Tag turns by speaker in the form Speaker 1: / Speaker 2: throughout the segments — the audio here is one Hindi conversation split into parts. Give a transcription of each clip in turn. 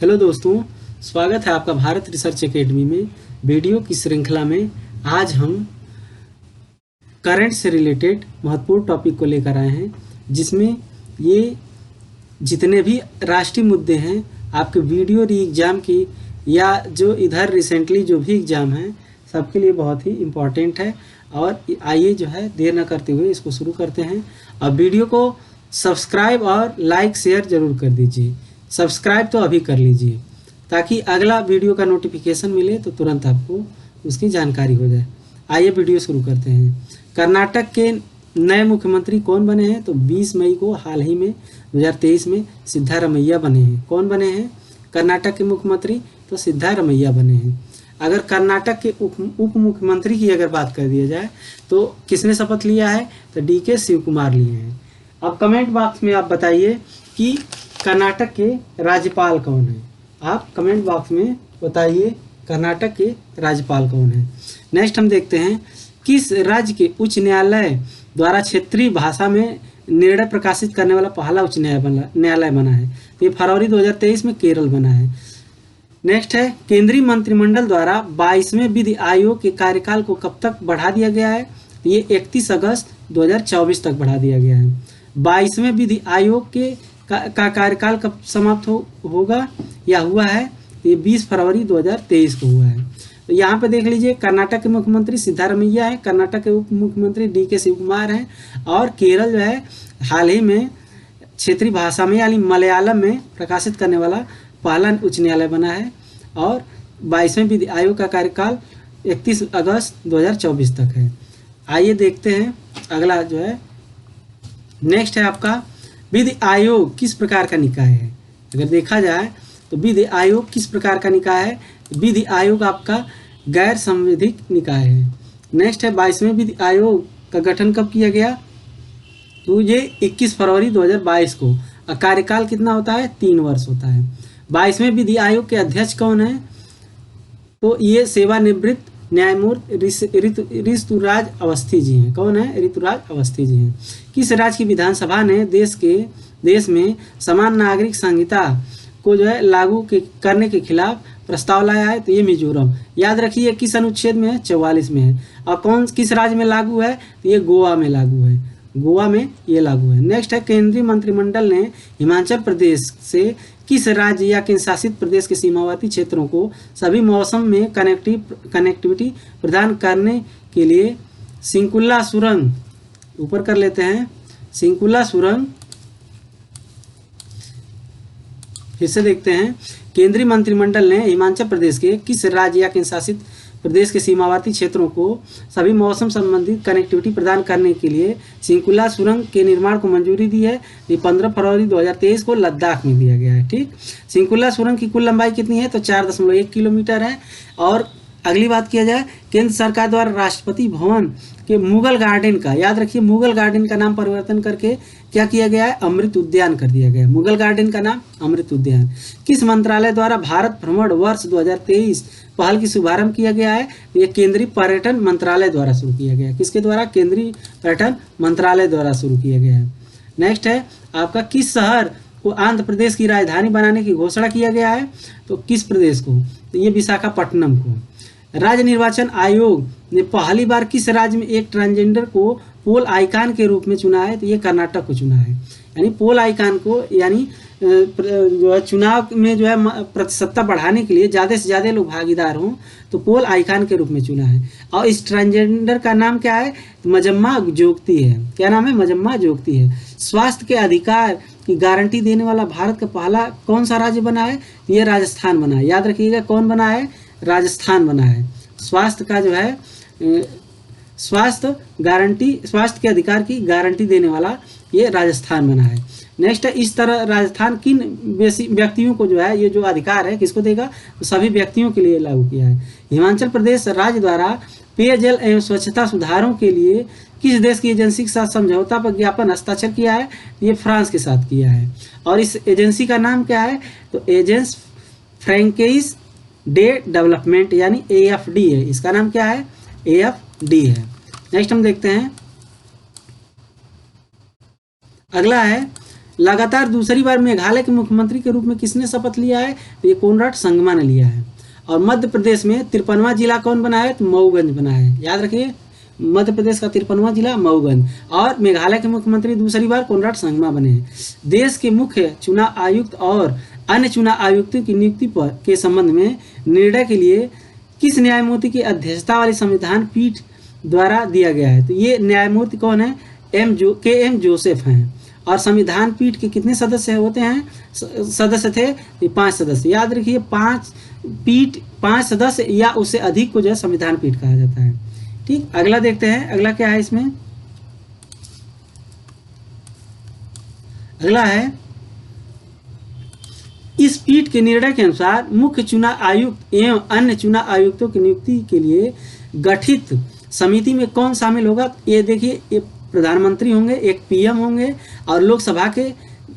Speaker 1: हेलो दोस्तों, स्वागत है आपका भारत रिसर्च एकेडमी में। वीडियो की श्रृंखला में आज हम करंट से रिलेटेड महत्वपूर्ण टॉपिक को लेकर आए हैं, जिसमें ये जितने भी राष्ट्रीय मुद्दे हैं आपके वीडियो री एग्ज़ाम की या जो इधर रिसेंटली जो भी एग्ज़ाम हैं सबके लिए बहुत ही इम्पॉर्टेंट है। और आइए जो है देर न करते हुए इसको शुरू करते हैं। अब वीडियो को सब्सक्राइब और लाइक शेयर ज़रूर कर दीजिए। सब्सक्राइब तो अभी कर लीजिए ताकि अगला वीडियो का नोटिफिकेशन मिले तो तुरंत आपको उसकी जानकारी हो जाए। आइए वीडियो शुरू करते हैं। कर्नाटक के नए मुख्यमंत्री कौन बने हैं? तो 20 मई को हाल ही में 2023 में सिद्धारमैया बने हैं। कौन बने हैं कर्नाटक के मुख्यमंत्री? तो सिद्धारमैया बने हैं। अगर कर्नाटक के उप मुख्यमंत्री की अगर बात कर दिया जाए तो किसने शपथ लिया है? तो DK शिव कुमार लिए हैं। अब कमेंट बॉक्स में आप बताइए कि कर्नाटक के राज्यपाल कौन है। आप कमेंट बॉक्स में बताइए कर्नाटक के राज्यपाल कौन है। नेक्स्ट हम देखते हैं किस राज्य के उच्च न्यायालय द्वारा क्षेत्रीय भाषा में निर्णय प्रकाशित करने वाला पहला उच्च न्यायालय बना है? तो ये फरवरी 2023 में केरल बना है। नेक्स्ट है केंद्रीय मंत्रिमंडल द्वारा 22वें विधि आयोग के कार्यकाल को कब तक बढ़ा दिया गया है? तो ये 31 अगस्त 2024 तक बढ़ा दिया गया है। 22वें विधि आयोग के का कार्यकाल कब समाप्त होगा या हुआ है? तो ये 20 फरवरी 2023 को हुआ है। तो यहाँ पे देख लीजिए कर्नाटक के मुख्यमंत्री सिद्धारमैया है, कर्नाटक के उप मुख्यमंत्री DK शिव कुमार हैं और केरल जो है हाल ही में क्षेत्रीय भाषा में यानी मलयालम में प्रकाशित करने वाला पहला उच्च न्यायालय बना है। और 22वें विधि आयोग का कार्यकाल 31 अगस्त 2024 तक है। आइए देखते हैं अगला जो है। नेक्स्ट है आपका विधि आयोग किस प्रकार का निकाय है? अगर देखा जाए तो विधि आयोग किस प्रकार का निकाय है? विधि आयोग आपका गैर संवैधानिक निकाय है। नेक्स्ट है 22वें विधि आयोग का गठन कब किया गया? तो ये 21 फरवरी 2022 को। कार्यकाल कितना होता है? 3 वर्ष होता है। 22वें विधि आयोग के अध्यक्ष कौन है? तो ये सेवानिवृत्त न्यायमूर्ति ऋतुराज अवस्थी जी हैं। कौन है? ऋतुराज अवस्थी जी हैं। किस राज्य की विधानसभा ने देश में समान नागरिक संहिता को जो है लागू करने के खिलाफ प्रस्ताव लाया है? तो ये मिजोरम। याद रखिए किस अनुच्छेद में है? 44 में है। और किस राज्य में लागू है? तो ये गोवा में लागू है। गोवा में ये लागू है। नेक्स्ट है केंद्रीय मंत्रिमंडल ने हिमाचल प्रदेश से किस राज्य या केंद्र शासित प्रदेश के सीमावर्ती क्षेत्रों को सभी मौसम में कनेक्टिविटी प्रदान करने के लिए सिंकुला सुरंग, ऊपर कर लेते हैं, सिंकुला सुरंग फिर से देखते हैं। केंद्रीय मंत्रिमंडल ने हिमाचल प्रदेश के किस राज्य या केंद्र शासित प्रदेश के सीमावर्ती क्षेत्रों को सभी मौसम संबंधित कनेक्टिविटी प्रदान करने के लिए सिंकुला सुरंग के निर्माण को मंजूरी दी है? ये 15 फरवरी 2023 को लद्दाख में दिया गया है। ठीक, सिंकुला सुरंग की कुल लंबाई कितनी है? तो 4.1 किलोमीटर है। और अगली बात किया जाए केंद्र सरकार द्वारा राष्ट्रपति भवन के मुगल गार्डन का, याद रखिए मुगल गार्डन का नाम परिवर्तन करके क्या किया गया है? अमृत उद्यान कर दिया गया है। मुगल गार्डन का नाम अमृत उद्यान। किस मंत्रालय द्वारा भारत भ्रमण वर्ष 2023 पहल की शुभारंभ किया गया है? ये केंद्रीय पर्यटन मंत्रालय द्वारा शुरू किया गया है। किसके द्वारा? केंद्रीय पर्यटन मंत्रालय द्वारा शुरू किया गया है। नेक्स्ट है आपका किस शहर को आंध्र प्रदेश की राजधानी बनाने की घोषणा किया गया है? तो किस प्रदेश को? तो ये विशाखापट्टनम को। राज्य निर्वाचन आयोग ने पहली बार किस राज्य में एक ट्रांसजेंडर को पोल आइकॉन के रूप में चुना है? तो ये कर्नाटक को चुना है। यानी पोल आइकॉन को यानी जो है चुनाव में जो है प्रतिशतता बढ़ाने के लिए ज़्यादा से ज़्यादा लोग भागीदार हों तो पोल आइकॉन के रूप में चुना है। और इस ट्रांसजेंडर का नाम क्या है? तो मजम्मा जोगती है। क्या नाम है? मजम्मा जोगती है। स्वास्थ्य के अधिकार की गारंटी देने वाला भारत का पहला कौन सा राज्य बना है? ये राजस्थान बना है। याद रखिएगा कौन बना है? राजस्थान बना है। स्वास्थ्य का जो है स्वास्थ्य के अधिकार की गारंटी देने वाला ये राजस्थान बना है। नेक्स्ट है इस तरह राजस्थान किन व्यक्तियों को जो है ये जो अधिकार है किसको देगा? तो सभी व्यक्तियों के लिए लागू किया है। हिमाचल प्रदेश राज्य द्वारा पेयजल एवं स्वच्छता सुधारों के लिए किस देश की एजेंसी के साथ समझौता पर ज्ञापन हस्ताक्षर किया है? ये फ्रांस के साथ किया है। और इस एजेंसी का नाम क्या है? तो एजेंस फ्रैंकेइज डे डेवलपमेंट यानी AFD है। इसका नाम क्या है? AFD है। नेक्स्ट हम देखते हैं अगला है लगातार दूसरी बार मेघालय के मुख्यमंत्री के रूप में किसने शपथ लिया है? तो ये कोनराड संगमा ने लिया है। और मध्य प्रदेश में 53वां जिला कौन बना है? तो मऊगंज बना है। याद रखिए, मध्य प्रदेश का 53वां जिला मऊगंज। और मेघालय के मुख्यमंत्री दूसरी बार कोनराड संगमा बने हैं। देश के मुख्य चुनाव आयुक्त और अन्य चुनाव आयुक्तों की नियुक्ति के संबंध में निर्णय के लिए किस न्यायमूर्ति की अध्यक्षता वाली संविधान पीठ द्वारा दिया गया है? तो ये न्यायमूर्ति कौन है? के एम जोसेफ हैं। और संविधान पीठ के कितने सदस्य होते हैं? सदस्य थे 5 सदस्य। याद रखिए, 5 सदस्य या उससे अधिक को जो है संविधान पीठ कहा जाता है। ठीक, अगला देखते हैं। अगला क्या है इसमें? अगला है, इस पीठ के निर्णय के अनुसार मुख्य चुनाव आयुक्त एवं अन्य चुनाव आयुक्तों की नियुक्ति के लिए गठित समिति में कौन शामिल होगा? ये देखिए, ये प्रधानमंत्री होंगे, एक पीएम होंगे और लोकसभा के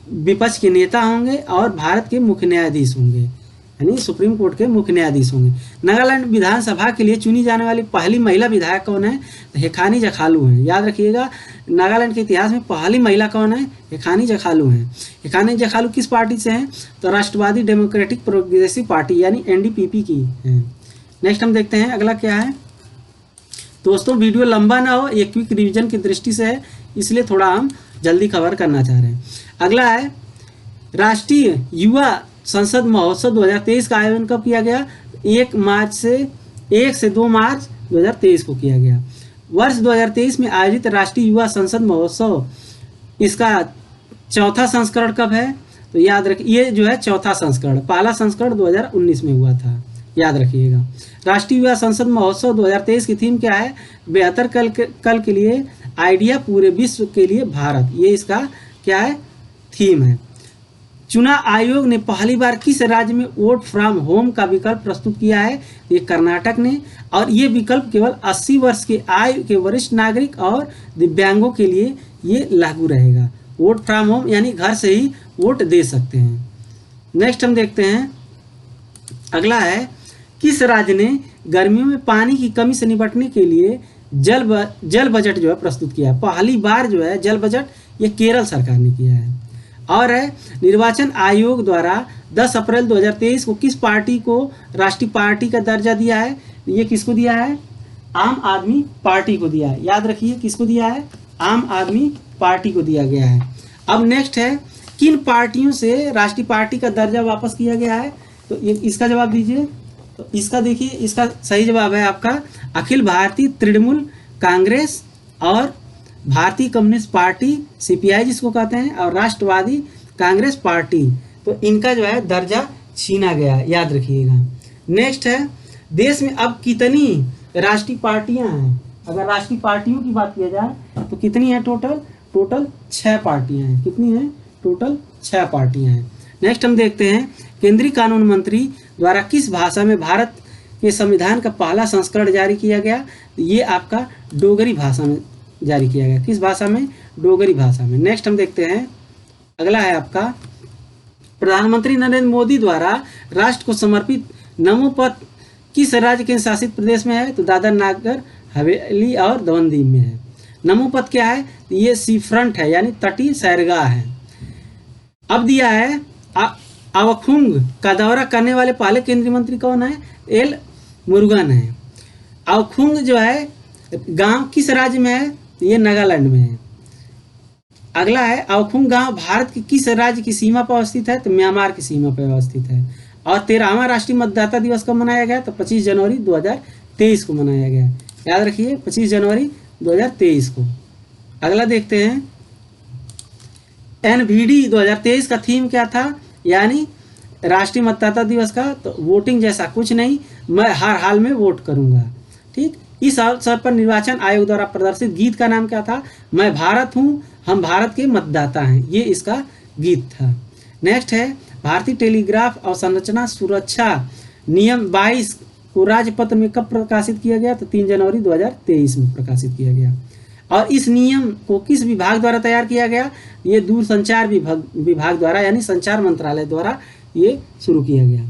Speaker 1: विपक्ष के नेता होंगे और भारत के मुख्य न्यायाधीश होंगे, यानी सुप्रीम कोर्ट के मुख्य न्यायाधीश होंगे। नागालैंड विधानसभा के लिए चुनी जाने वाली पहली महिला विधायक कौन है? तो हेखानी जखालू हैं। याद रखिएगा, नागालैंड के इतिहास में पहली महिला कौन है? हेखानी जखालू हैं। हेखानी जखालू किस पार्टी से हैं? तो राष्ट्रवादी डेमोक्रेटिक प्रोग्रेसिव पार्टी यानी एनडीपीपी की हैं। नेक्स्ट हम देखते हैं अगला क्या है। दोस्तों, वीडियो लंबा ना हो, ये क्विक रिवीजन की दृष्टि से है, इसलिए थोड़ा हम जल्दी कवर करना चाह रहे हैं। अगला है, राष्ट्रीय युवा संसद महोत्सव 2023 का आयोजन कब किया गया? 1 से 2 मार्च 2023 को किया गया। वर्ष 2023 में आयोजित राष्ट्रीय युवा संसद महोत्सव, इसका चौथा संस्करण कब है? तो याद रखिए, ये जो है चौथा संस्करण, पहला संस्करण 2019 में हुआ था। याद रखिएगा। राष्ट्रीय युवा संसद महोत्सव 2023 की थीम क्या है? बेहतर कल के लिए आइडिया, पूरे विश्व के लिए भारत। ये इसका क्या है? थीम है। चुनाव आयोग ने पहली बार किस राज्य में वोट फ्रॉम होम का विकल्प प्रस्तुत किया है? ये कर्नाटक ने। और ये विकल्प केवल 80 वर्ष के आयु के वरिष्ठ नागरिक और दिव्यांगों के लिए ये लागू रहेगा। वोट फ्रॉम होम यानी घर से ही वोट दे सकते हैं। नेक्स्ट हम देखते हैं। अगला है, किस राज्य ने गर्मियों में पानी की कमी से निपटने के लिए जल बजट जो है प्रस्तुत किया है? पहली बार जो है जल बजट ये केरल सरकार ने किया है। और है, निर्वाचन आयोग द्वारा 10 अप्रैल 2023 को किस पार्टी को राष्ट्रीय पार्टी का दर्जा दिया है? ये किसको दिया है? आम आदमी पार्टी को दिया है। याद रखिए, किसको दिया है? आम आदमी पार्टी को दिया गया है। अब नेक्स्ट है, किन पार्टियों से राष्ट्रीय पार्टी का दर्जा वापस किया गया है? तो ये इसका जवाब दीजिए। तो इसका देखिए, इसका सही जवाब है आपका अखिल भारतीय तृणमूल कांग्रेस और भारतीय कम्युनिस्ट पार्टी सीपीआई जिसको कहते हैं, और राष्ट्रवादी कांग्रेस पार्टी। तो इनका जो है दर्जा छीना गया, याद रखिएगा। नेक्स्ट है, देश में अब कितनी राष्ट्रीय पार्टियां हैं? अगर राष्ट्रीय पार्टियों की बात किया जाए तो कितनी है? टोटल 6 पार्टियां हैं। कितनी है? टोटल 6 पार्टियां हैं। नेक्स्ट हम देखते हैं, केंद्रीय कानून मंत्री द्वारा किस भाषा में भारत के संविधान का पहला संस्करण जारी किया गया? तो ये आपका डोगरी भाषा में जारी किया गया। किस भाषा में? डोगरी भाषा में। नेक्स्ट हम देखते हैं। अगला है आपका, प्रधानमंत्री नरेंद्र मोदी द्वारा राष्ट्र को समर्पित नमो पथ किस राज्य के शासित प्रदेश में है? तो दादर नागर हवेली और दमन दीव में है। नमो पथ क्या है? तो ये सी फ्रंट है, यानी तटीय सैरगाह है। अब दिया है, अवखुंग का दौरा करने वाले पहले केंद्रीय मंत्री कौन है? एल मुरुगन है। अवखुंग जो है गांव किस राज्य में है? ये नागालैंड में है। अगला है, अवखुंग गांव भारत के किस राज्य की सीमा पर अवस्थित है? तो म्यांमार की सीमा पर अवस्थित है। और 13वां राष्ट्रीय मतदाता दिवस कब मनाया गया? तो 25 जनवरी 2023 को मनाया गया। याद रखिए, 25 जनवरी 2023 को। अगला देखते हैं, एनवीडी 2023 का थीम क्या था? यानी राष्ट्रीय मतदाता दिवस का। तो वोटिंग जैसा कुछ नहीं, मैं हर हाल में वोट करूंगा। ठीक, इस अवसर पर निर्वाचन आयोग द्वारा प्रदर्शित गीत का नाम क्या था? मैं भारत हूँ, हम भारत के मतदाता हैं। ये इसका गीत था। नेक्स्ट है, भारतीय टेलीग्राफ और संरचना सुरक्षा नियम 22 को राजपत्र में कब प्रकाशित किया गया? तो 3 जनवरी 2023 में प्रकाशित किया गया। और इस नियम को किस विभाग द्वारा तैयार किया गया? ये दूरसंचार विभाग द्वारा, यानी संचार मंत्रालय द्वारा ये शुरू किया गया,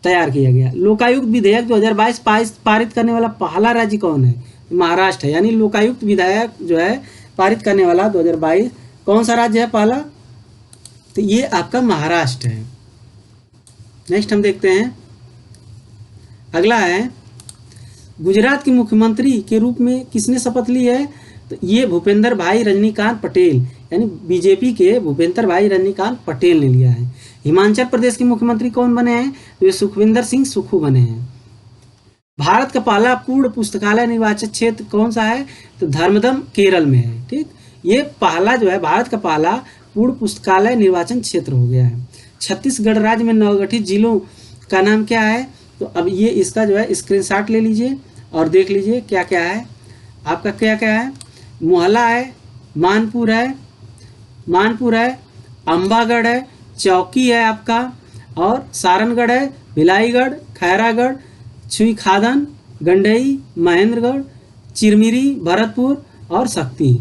Speaker 1: तैयार किया गया। लोकायुक्त विधेयक 2022 पारित करने वाला पहला राज्य कौन है? महाराष्ट्र है। यानी लोकायुक्त विधेयक जो है पारित करने वाला 2022 कौन सा राज्य है? पहला तो ये आपका महाराष्ट्र है। नेक्स्ट हम देखते हैं, अगला है गुजरात के मुख्यमंत्री के रूप में किसने शपथ ली है? तो ये भूपेंद्र भाई रजनीकांत पटेल, यानी बीजेपी के भूपेंद्र भाई रजनीकांत पटेल ने लिया है। हिमाचल प्रदेश के मुख्यमंत्री कौन बने हैं? तो ये सुखविंदर सिंह सुक्खू बने हैं। भारत का पहला पूर्ण पुस्तकालय निर्वाचन क्षेत्र कौन सा है? तो धर्मदम केरल में है। ठीक, ये पहला जो है भारत का पहला पूर्ण पुस्तकालय निर्वाचन क्षेत्र हो गया है। छत्तीसगढ़ राज्य में नवगठित जिलों का नाम क्या है? तो अब ये इसका जो है स्क्रीनशॉट ले लीजिए और देख लीजिए क्या क्या है आपका, क्या क्या है। मोहला है, मानपुर है, अंबागढ़ है, चौकी है आपका, और सारनगढ़ है, भिलाईगढ़, खैरागढ़, छुईखादन, गंडई, महेंद्रगढ़, चिरमिरी, भरतपुर और शक्ति।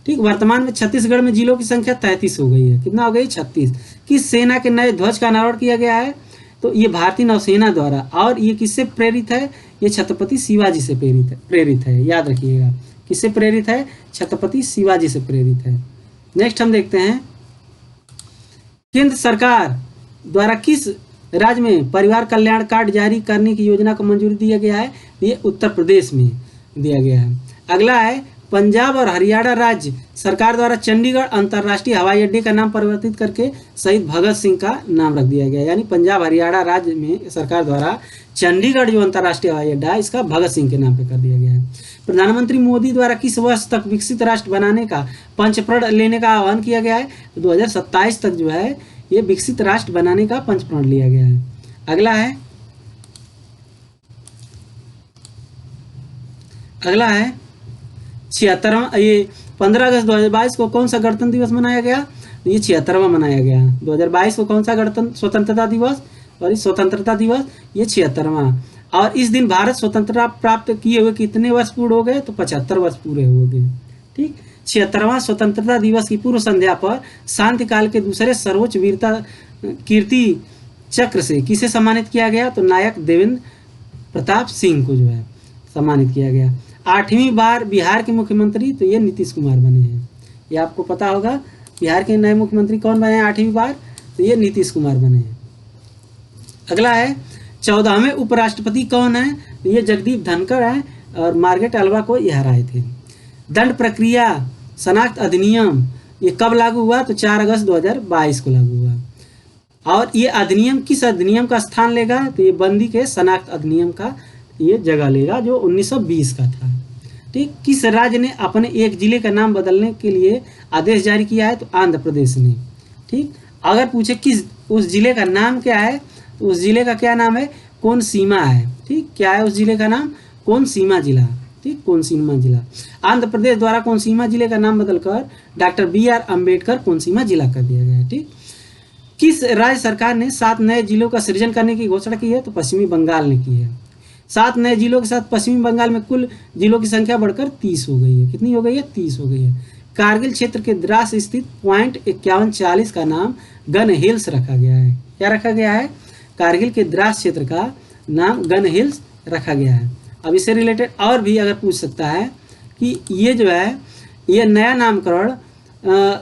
Speaker 1: ठीक, वर्तमान में छत्तीसगढ़ में जिलों की संख्या 33 हो गई है। कितना हो गई? 36। किस सेना के नए ध्वज का अनावरण किया गया है? तो ये भारतीय नौसेना द्वारा। और ये किससे प्रेरित है? ये छत्रपति शिवाजी से प्रेरित है, याद रखिएगा। किससे प्रेरित है? छत्रपति शिवाजी से प्रेरित है। नेक्स्ट हम देखते हैं, केंद्र सरकार द्वारा किस राज्य में परिवार कल्याण कार्ड जारी करने की योजना को मंजूरी दिया गया है? ये उत्तर प्रदेश में दिया गया है। अगला है, पंजाब और हरियाणा राज्य सरकार द्वारा चंडीगढ़ अंतर्राष्ट्रीय हवाई अड्डे का नाम परिवर्तित करके शहीद भगत सिंह का नाम रख दिया गया। यानी पंजाब हरियाणा राज्य में सरकार द्वारा चंडीगढ़ जो अंतर्राष्ट्रीय हवाई अड्डा है इसका भगत सिंह के नाम पे कर दिया गया है। प्रधानमंत्री मोदी द्वारा किस वर्ष तक विकसित राष्ट्र बनाने का पंचप्रण लेने का आह्वान किया गया है? तो 2027 तक जो है ये विकसित राष्ट्र बनाने का पंचप्रण लिया गया है। अगला है 76वां, ये 15 अगस्त 2022 को कौन सा गणतंत्र दिवस मनाया गया? तो ये 76वां मनाया गया। 2022 को कौन सा गणतंत्र स्वतंत्रता दिवस? और इस स्वतंत्रता दिवस ये 76वां। और इस दिन भारत स्वतंत्रता प्राप्त किए हुए कितने वर्ष पूर्ण हो गए? तो 75 वर्ष पूरे हो गए। ठीक, 76वां स्वतंत्रता दिवस की पूर्व संध्या पर शांति काल के दूसरे सर्वोच्च वीरता कीर्ति चक्र से किसे सम्मानित किया गया? तो नायक देवेंद्र प्रताप सिंह को जो है सम्मानित किया गया। 8वीं बार बिहार के मुख्यमंत्री, तो ये नीतीश कुमार बने हैं। ये आपको पता होगा, बिहार के नए मुख्यमंत्री कौन बने हैं 8वीं बार? तो ये नीतीश कुमार बने हैं। अगला है, 14वें उपराष्ट्रपति कौन है? तो ये जगदीप धनखड़ हैं और मार्गरेट अल्वा को ये हराए थे। दंड प्रक्रिया शनाख्त अधिनियम ये कब लागू हुआ? तो 4 अगस्त 2022 को लागू हुआ। और ये अधिनियम किस अधिनियम का स्थान लेगा? तो ये बंदी के शनाख्त अधिनियम का ये जगह लेगा जो 1920 का था। ठीक, किस राज्य ने अपने एक जिले का नाम बदलने के लिए आदेश जारी किया है? तो आंध्र प्रदेश ने। ठीक, अगर पूछे किस उस जिले का नाम क्या है, तो उस जिले का क्या नाम है? कोनसीमा है। ठीक, क्या है उस जिले का नाम? कोनसीमा जिला। ठीक, कोनसीमा जिला। आंध्र प्रदेश द्वारा कोनसीमा जिले का नाम बदलकर डॉक्टर BR अम्बेडकर कोनसीमा जिला कर दिया गया है। ठीक, किस राज्य सरकार ने 7 नए जिलों का सृजन करने की घोषणा की है? तो पश्चिमी बंगाल ने की है। 7 नए जिलों के साथ पश्चिमी बंगाल में कुल जिलों की संख्या बढ़कर 30 हो गई है। कितनी हो गई है? 30 हो गई है। कारगिल क्षेत्र के द्रास स्थित पॉइंट 5140 का नाम गन हिल्स रखा गया है। क्या रखा गया है? कारगिल के द्रास क्षेत्र का नाम गन हिल्स रखा गया है। अब इससे रिलेटेड और भी अगर पूछ सकता है कि ये जो है ये नया नामकरण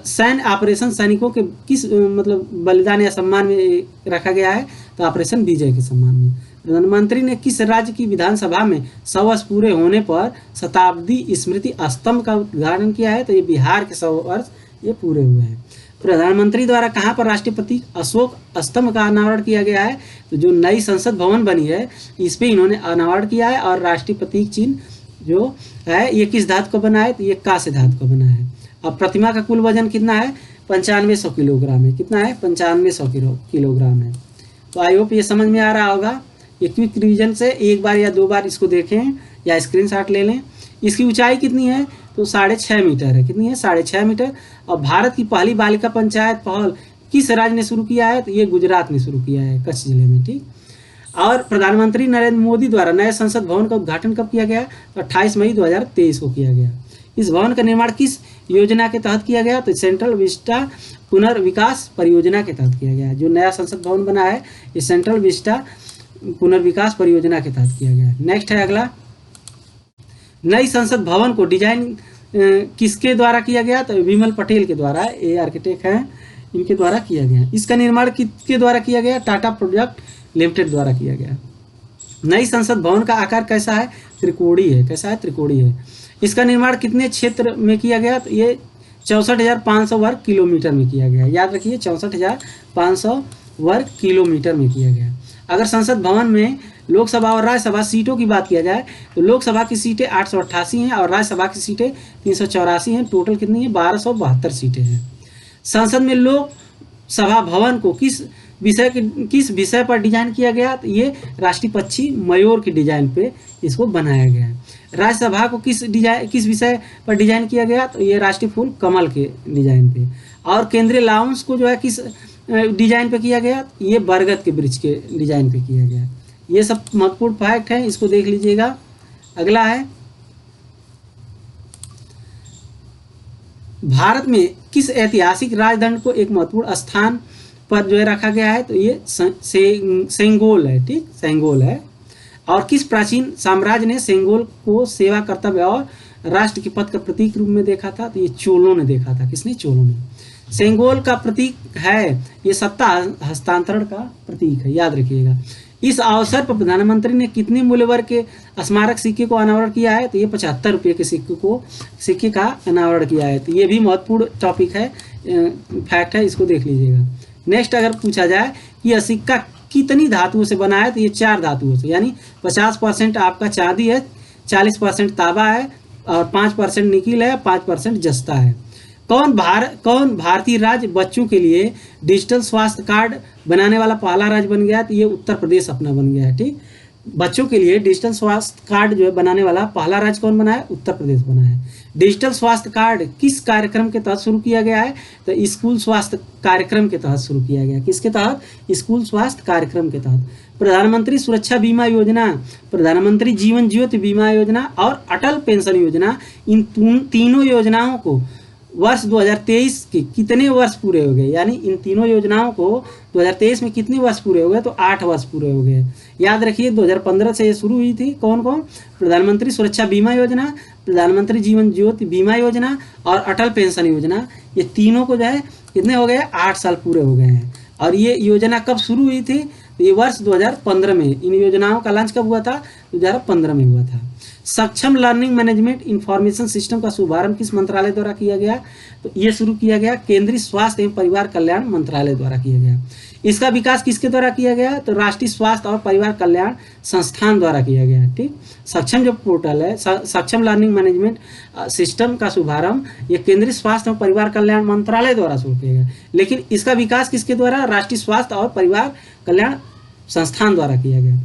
Speaker 1: सैन्य ऑपरेशन सैनिकों के किस मतलब बलिदान या सम्मान में रखा गया है? तो ऑपरेशन विजय के सम्मान में। प्रधानमंत्री ने किस राज्य की विधानसभा में 100 वर्ष पूरे होने पर शताब्दी स्मृति स्तंभ का उद्घाटन किया है? तो ये बिहार के 100 वर्ष ये पूरे हुए हैं। प्रधानमंत्री द्वारा कहाँ पर राष्ट्रीय प्रतीक अशोक स्तंभ का अनावरण किया गया है? तो जो नई संसद भवन बनी है इस पे इन्होंने अनावरण किया है। और राष्ट्रीय प्रतीक चिन्ह जो है ये किस धातु का बना है? तो ये कांस्य धातु का बना है। अब प्रतिमा का कुल वजन कितना है? 9500 किलोग्राम है। कितना है? 9500 किलोग्राम है। तो आई होप ये समझ में आ रहा होगा। ये क्विक रिवीजन से एक बार या 2 बार इसको देखें या स्क्रीनशॉट ले लें। इसकी ऊंचाई कितनी है? तो 6.5 मीटर है। कितनी है? 6.5 मीटर। और भारत की पहली बालिका पंचायत पहल किस राज्य ने शुरू किया है? तो ये गुजरात ने शुरू किया है, कच्छ जिले में। ठीक, और प्रधानमंत्री नरेंद्र मोदी द्वारा नए संसद भवन का उद्घाटन कब किया गया? तो 28 मई 2023 को किया गया। इस भवन का निर्माण किस योजना के तहत किया गया? तो सेंट्रल विस्टा पुनर्विकास परियोजना के तहत किया गया है। जो नया संसद भवन बना है ये सेंट्रल विस्टा पुनर्विकास परियोजना के तहत किया गया है। नेक्स्ट है अगला, नई संसद भवन को डिजाइन किसके द्वारा किया गया? तो विमल पटेल के द्वारा। ये आर्किटेक्ट हैं, इनके द्वारा किया गया। इसका निर्माण किसके द्वारा किया गया? टाटा प्रोजेक्ट लिमिटेड द्वारा किया गया। नई संसद भवन का आकार कैसा है? त्रिकोणीय है। कैसा है? त्रिकोणीय है। इसका निर्माण कितने क्षेत्र में किया गया? तो ये 64,500 वर्ग किलोमीटर में किया गया। याद रखिए 64,500 वर्ग किलोमीटर में किया गया। अगर संसद भवन में लोकसभा और राज्यसभा सीटों की बात किया जाए तो लोकसभा की सीटें 888 हैं और राज्यसभा की सीटें 384 हैं। टोटल कितनी है? 1272 सीटें हैं। संसद में लोकसभा भवन को किस विषय पर डिजाइन किया गया? तो ये राष्ट्रीय पक्षी मयूर की डिजाइन पे इसको बनाया गया है। राज्यसभा को किस विषय पर डिजाइन किया गया? तो ये राष्ट्रीय फूल कमल के डिजाइन पे। और केंद्रीय लाउंज को जो है किस डिजाइन पे किया गया? ये बरगद के वृक्ष के डिजाइन पे किया गया। ये सब महत्वपूर्ण फैक्ट है, इसको देख लीजिएगा। अगला है, भारत में किस ऐतिहासिक राजदंड को एक महत्वपूर्ण स्थान पर जो है रखा गया है? तो ये सेंगोल है। ठीक, सेंगोल है। और किस प्राचीन साम्राज्य ने सेंगोल को सेवा कर्तव्य और राष्ट्र के पथ का प्रतीक रूप में देखा था? तो ये चोलों ने देखा था। किसने? चोलों ने। सेंगोल का प्रतीक है, ये सत्ता हस्तांतरण का प्रतीक है, याद रखिएगा। इस अवसर पर प्रधानमंत्री ने कितने मूल्यवर्ग के स्मारक सिक्के को अनावरण किया है? तो ये 75 रुपये के सिक्के का अनावरण किया है। तो ये भी महत्वपूर्ण टॉपिक है, फैक्ट है, इसको देख लीजिएगा। नेक्स्ट अगर पूछा जाए कि यह सिक्का कितनी धातुओं से बना है? तो ये 4 धातुओं से, यानी 50% आपका चांदी है, 40% तांबा है और 5% निकिल है, 5% जस्ता है। कौन भारतीय राज्य बच्चों के लिए डिजिटल स्वास्थ्य कार्ड बनाने वाला पहला राज्य बन गया? तो ये उत्तर प्रदेश अपना बन गया है। ठीक, बच्चों के लिए डिजिटल स्वास्थ्य कार्ड जो है बनाने वाला पहला राज्य कौन बना है? उत्तर प्रदेश बना है। डिजिटल स्वास्थ्य कार्ड किस कार्यक्रम के तहत शुरू किया गया है? तो स्कूल स्वास्थ्य कार्यक्रम के तहत शुरू किया गया। किसके तहत? स्कूल स्वास्थ्य कार्यक्रम के तहत। प्रधानमंत्री सुरक्षा बीमा योजना, प्रधानमंत्री जीवन ज्योति बीमा योजना और अटल पेंशन योजना, इन तीनों योजनाओं को वर्ष 2023 के कितने वर्ष पूरे हो गए? यानी इन तीनों योजनाओं को 2023 में कितने वर्ष पूरे हो गए? तो 8 वर्ष पूरे हो गए। याद रखिए 2015 से ये शुरू हुई थी। कौन कौन? प्रधानमंत्री सुरक्षा बीमा योजना, प्रधानमंत्री जीवन ज्योति बीमा योजना और अटल पेंशन योजना, ये तीनों को जो है कितने हो गए? 8 साल पूरे हो गए हैं। और ये योजना कब शुरू हुई थी? तो ये वर्ष 2015 में। इन योजनाओं का लॉन्च कब हुआ था? 2015 में हुआ था। सक्षम लर्निंग मैनेजमेंट इंफॉर्मेशन सिस्टम का शुभारंभ किस मंत्रालय द्वारा किया गया? तो ये शुरू किया गया केंद्रीय स्वास्थ्य एवं परिवार कल्याण मंत्रालय द्वारा किया गया। इसका विकास किसके द्वारा किया गया? तो राष्ट्रीय स्वास्थ्य और परिवार कल्याण संस्थान द्वारा किया गया। ठीक, सक्षम जो पोर्टल है, सक्षम लर्निंग मैनेजमेंट सिस्टम का शुभारंभ ये केंद्रीय स्वास्थ्य और परिवार कल्याण मंत्रालय द्वारा शुरू किया गया, लेकिन इसका विकास किसके द्वारा? राष्ट्रीय स्वास्थ्य और परिवार कल्याण संस्थान द्वारा किया गया।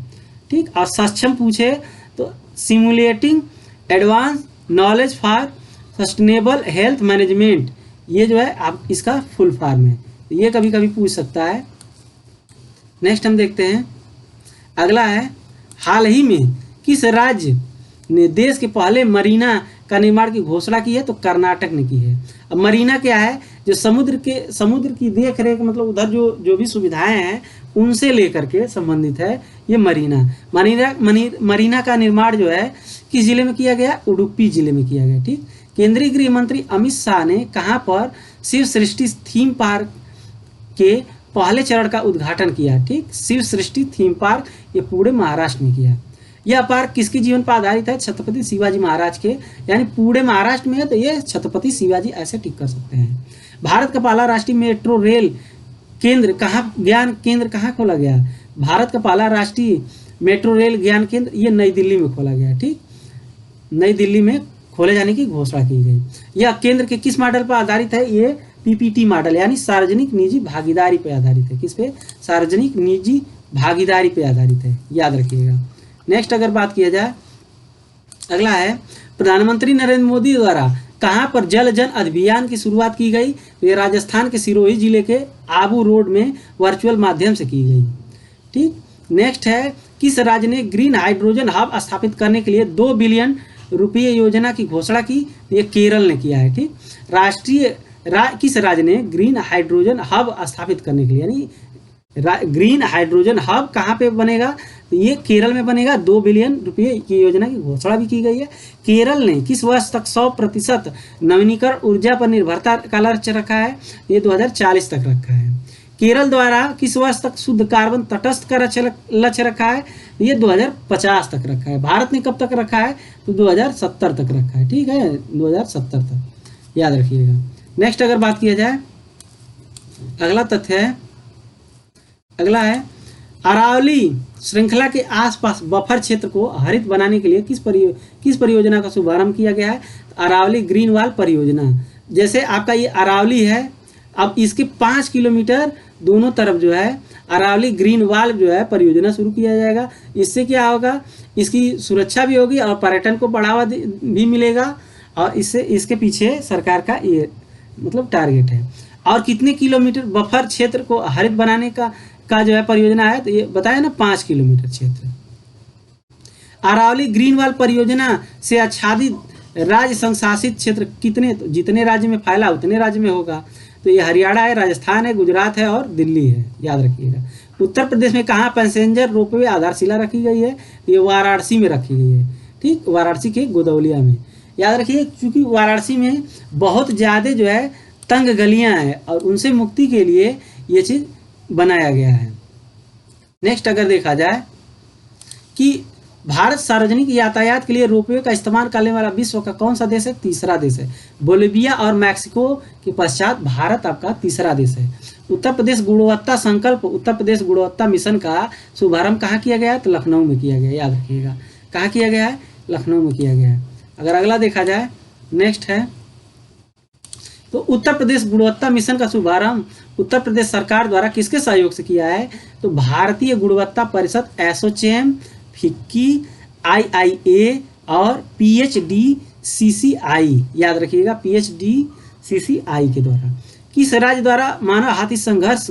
Speaker 1: ठीक, और सक्षम पूछे तो simulating advance knowledge for sustainable health management, ये जो है आप इसका फुल फॉर्म है, ये कभी कभी पूछ सकता है। नेक्स्ट हम देखते हैं, अगला है, हाल ही में किस राज्य ने देश के पहले मरीना का निर्माण की घोषणा की है? तो कर्नाटक ने की है। अब मरीना क्या है? जो समुद्र की देख रेख, मतलब उधर जो भी सुविधाएं हैं उनसे लेकर के संबंधित है ये मरीना का निर्माण जो है किस जिले में किया गया? उडुपी जिले में किया गया। ठीक, केंद्रीय गृह मंत्री अमित शाह ने कहां पर शिव सृष्टि थीम पार्क के पहले चरण का उद्घाटन किया? ठीक, शिव सृष्टि थीम पार्क ये पूरे महाराष्ट्र में किया। यह पार्क किसके जीवन पर आधारित है? छत्रपति शिवाजी महाराज के, यानी पूरे महाराष्ट्र में है तो ये छत्रपति शिवाजी ऐसे टिक कर सकते हैं। भारत का पहला राष्ट्रीय मेट्रो रेल ज्ञान केंद्र कहाँ खोला गया? भारत का पहला राष्ट्रीय मेट्रो रेल ज्ञान केंद्र ये नई दिल्ली में खोला गया। ठीक, नई दिल्ली में खोले जाने की घोषणा की गई। यह केंद्र के किस मॉडल पर आधारित है? ये पीपीटी मॉडल, यानी सार्वजनिक निजी भागीदारी पर आधारित है। किस पे? सार्वजनिक निजी भागीदारी पर आधारित है, याद रखिएगा। नेक्स्ट अगर बात किया जाए, अगला है, प्रधानमंत्री नरेंद्र मोदी द्वारा कहां पर जल जन अभियान की शुरुआत की गई? तो ये राजस्थान के सिरोही जिले के आबू रोड में वर्चुअल माध्यम से की गई। ठीक, नेक्स्ट है, किस राज्य ने ग्रीन हाइड्रोजन हब स्थापित करने के लिए 2 बिलियन रुपये योजना की घोषणा की? ये केरल ने किया है। ठीक, किस राज्य ने ग्रीन हाइड्रोजन हब स्थापित करने के लिए, यानी ग्रीन हाइड्रोजन हब कहाँ पे बनेगा, तो ये केरल में बनेगा। 2 बिलियन रुपये की योजना की घोषणा भी की गई है। केरल ने किस वर्ष तक 100% नवीनीकरण ऊर्जा पर निर्भरता का लक्ष्य रखा है, ये 2040 तक रखा है। केरल द्वारा किस वर्ष तक शुद्ध कार्बन तटस्थ का लक्ष्य रखा है, ये 2050 तक रखा है। भारत ने कब तक रखा है, तो 2070 तक रखा है। ठीक है, 2070 तक याद रखिएगा। नेक्स्ट अगर बात किया जाए, अगला तथ्य है, अगला है अरावली श्रृंखला के आसपास बफर क्षेत्र को हरित बनाने के लिए किस परियोजना का शुभारंभ किया गया है, अरावली ग्रीन वॉल परियोजना। जैसे आपका ये अरावली है, अब इसके 5 किलोमीटर दोनों तरफ जो है अरावली ग्रीन वॉल जो है परियोजना शुरू किया जाएगा। इससे क्या होगा, इसकी सुरक्षा भी होगी और पर्यटन को बढ़ावा भी मिलेगा, और इससे इसके पीछे सरकार का ये मतलब टारगेट है। और कितने किलोमीटर बफर क्षेत्र को हरित बनाने का जो है परियोजना है, तो ये बताया ना 5 किलोमीटर क्षेत्र। अरावली ग्रीन वॉल परियोजना से आच्छादित राज्य संशासित क्षेत्र कितने, तो जितने राज्य में फैला उतने राज्य में होगा। तो ये हरियाणा है, राजस्थान है, गुजरात है और दिल्ली है, याद रखिएगा। उत्तर प्रदेश में कहाँ पैसेंजर रोपवे आधारशिला रखी गई है, ये वाराणसी में रखी गई है। ठीक, वाराणसी के गोदौलिया में, याद रखिए, क्योंकि वाराणसी में बहुत ज़्यादा जो है तंग गलियाँ हैं और उनसे मुक्ति के लिए ये चीज़ बनाया गया है। नेक्स्ट अगर देखा जाए कि भारत सार्वजनिक यातायात के लिए रोपवे का इस्तेमाल करने वाला विश्व का कौन सा देश है, तीसरा देश है। बोलिविया और मैक्सिको के पश्चात भारत आपका तीसरा देश है। उत्तर प्रदेश गुणवत्ता संकल्प, उत्तर प्रदेश गुणवत्ता मिशन का शुभारंभ कहाँ किया गया है, तो लखनऊ में किया गया, याद रखिएगा। कहाँ किया गया है, लखनऊ में किया गया है। अगर अगला देखा जाए, नेक्स्ट है, तो उत्तर प्रदेश गुणवत्ता मिशन का शुभारंभ उत्तर प्रदेश सरकार द्वारा किसके सहयोग से किया है, तो भारतीय गुणवत्ता परिषद, एसोचैम, फिक्की, आईआईए और PHDCCI, याद रखिएगा, PHDCCI के द्वारा। किस राज्य द्वारा मानव हाथी संघर्ष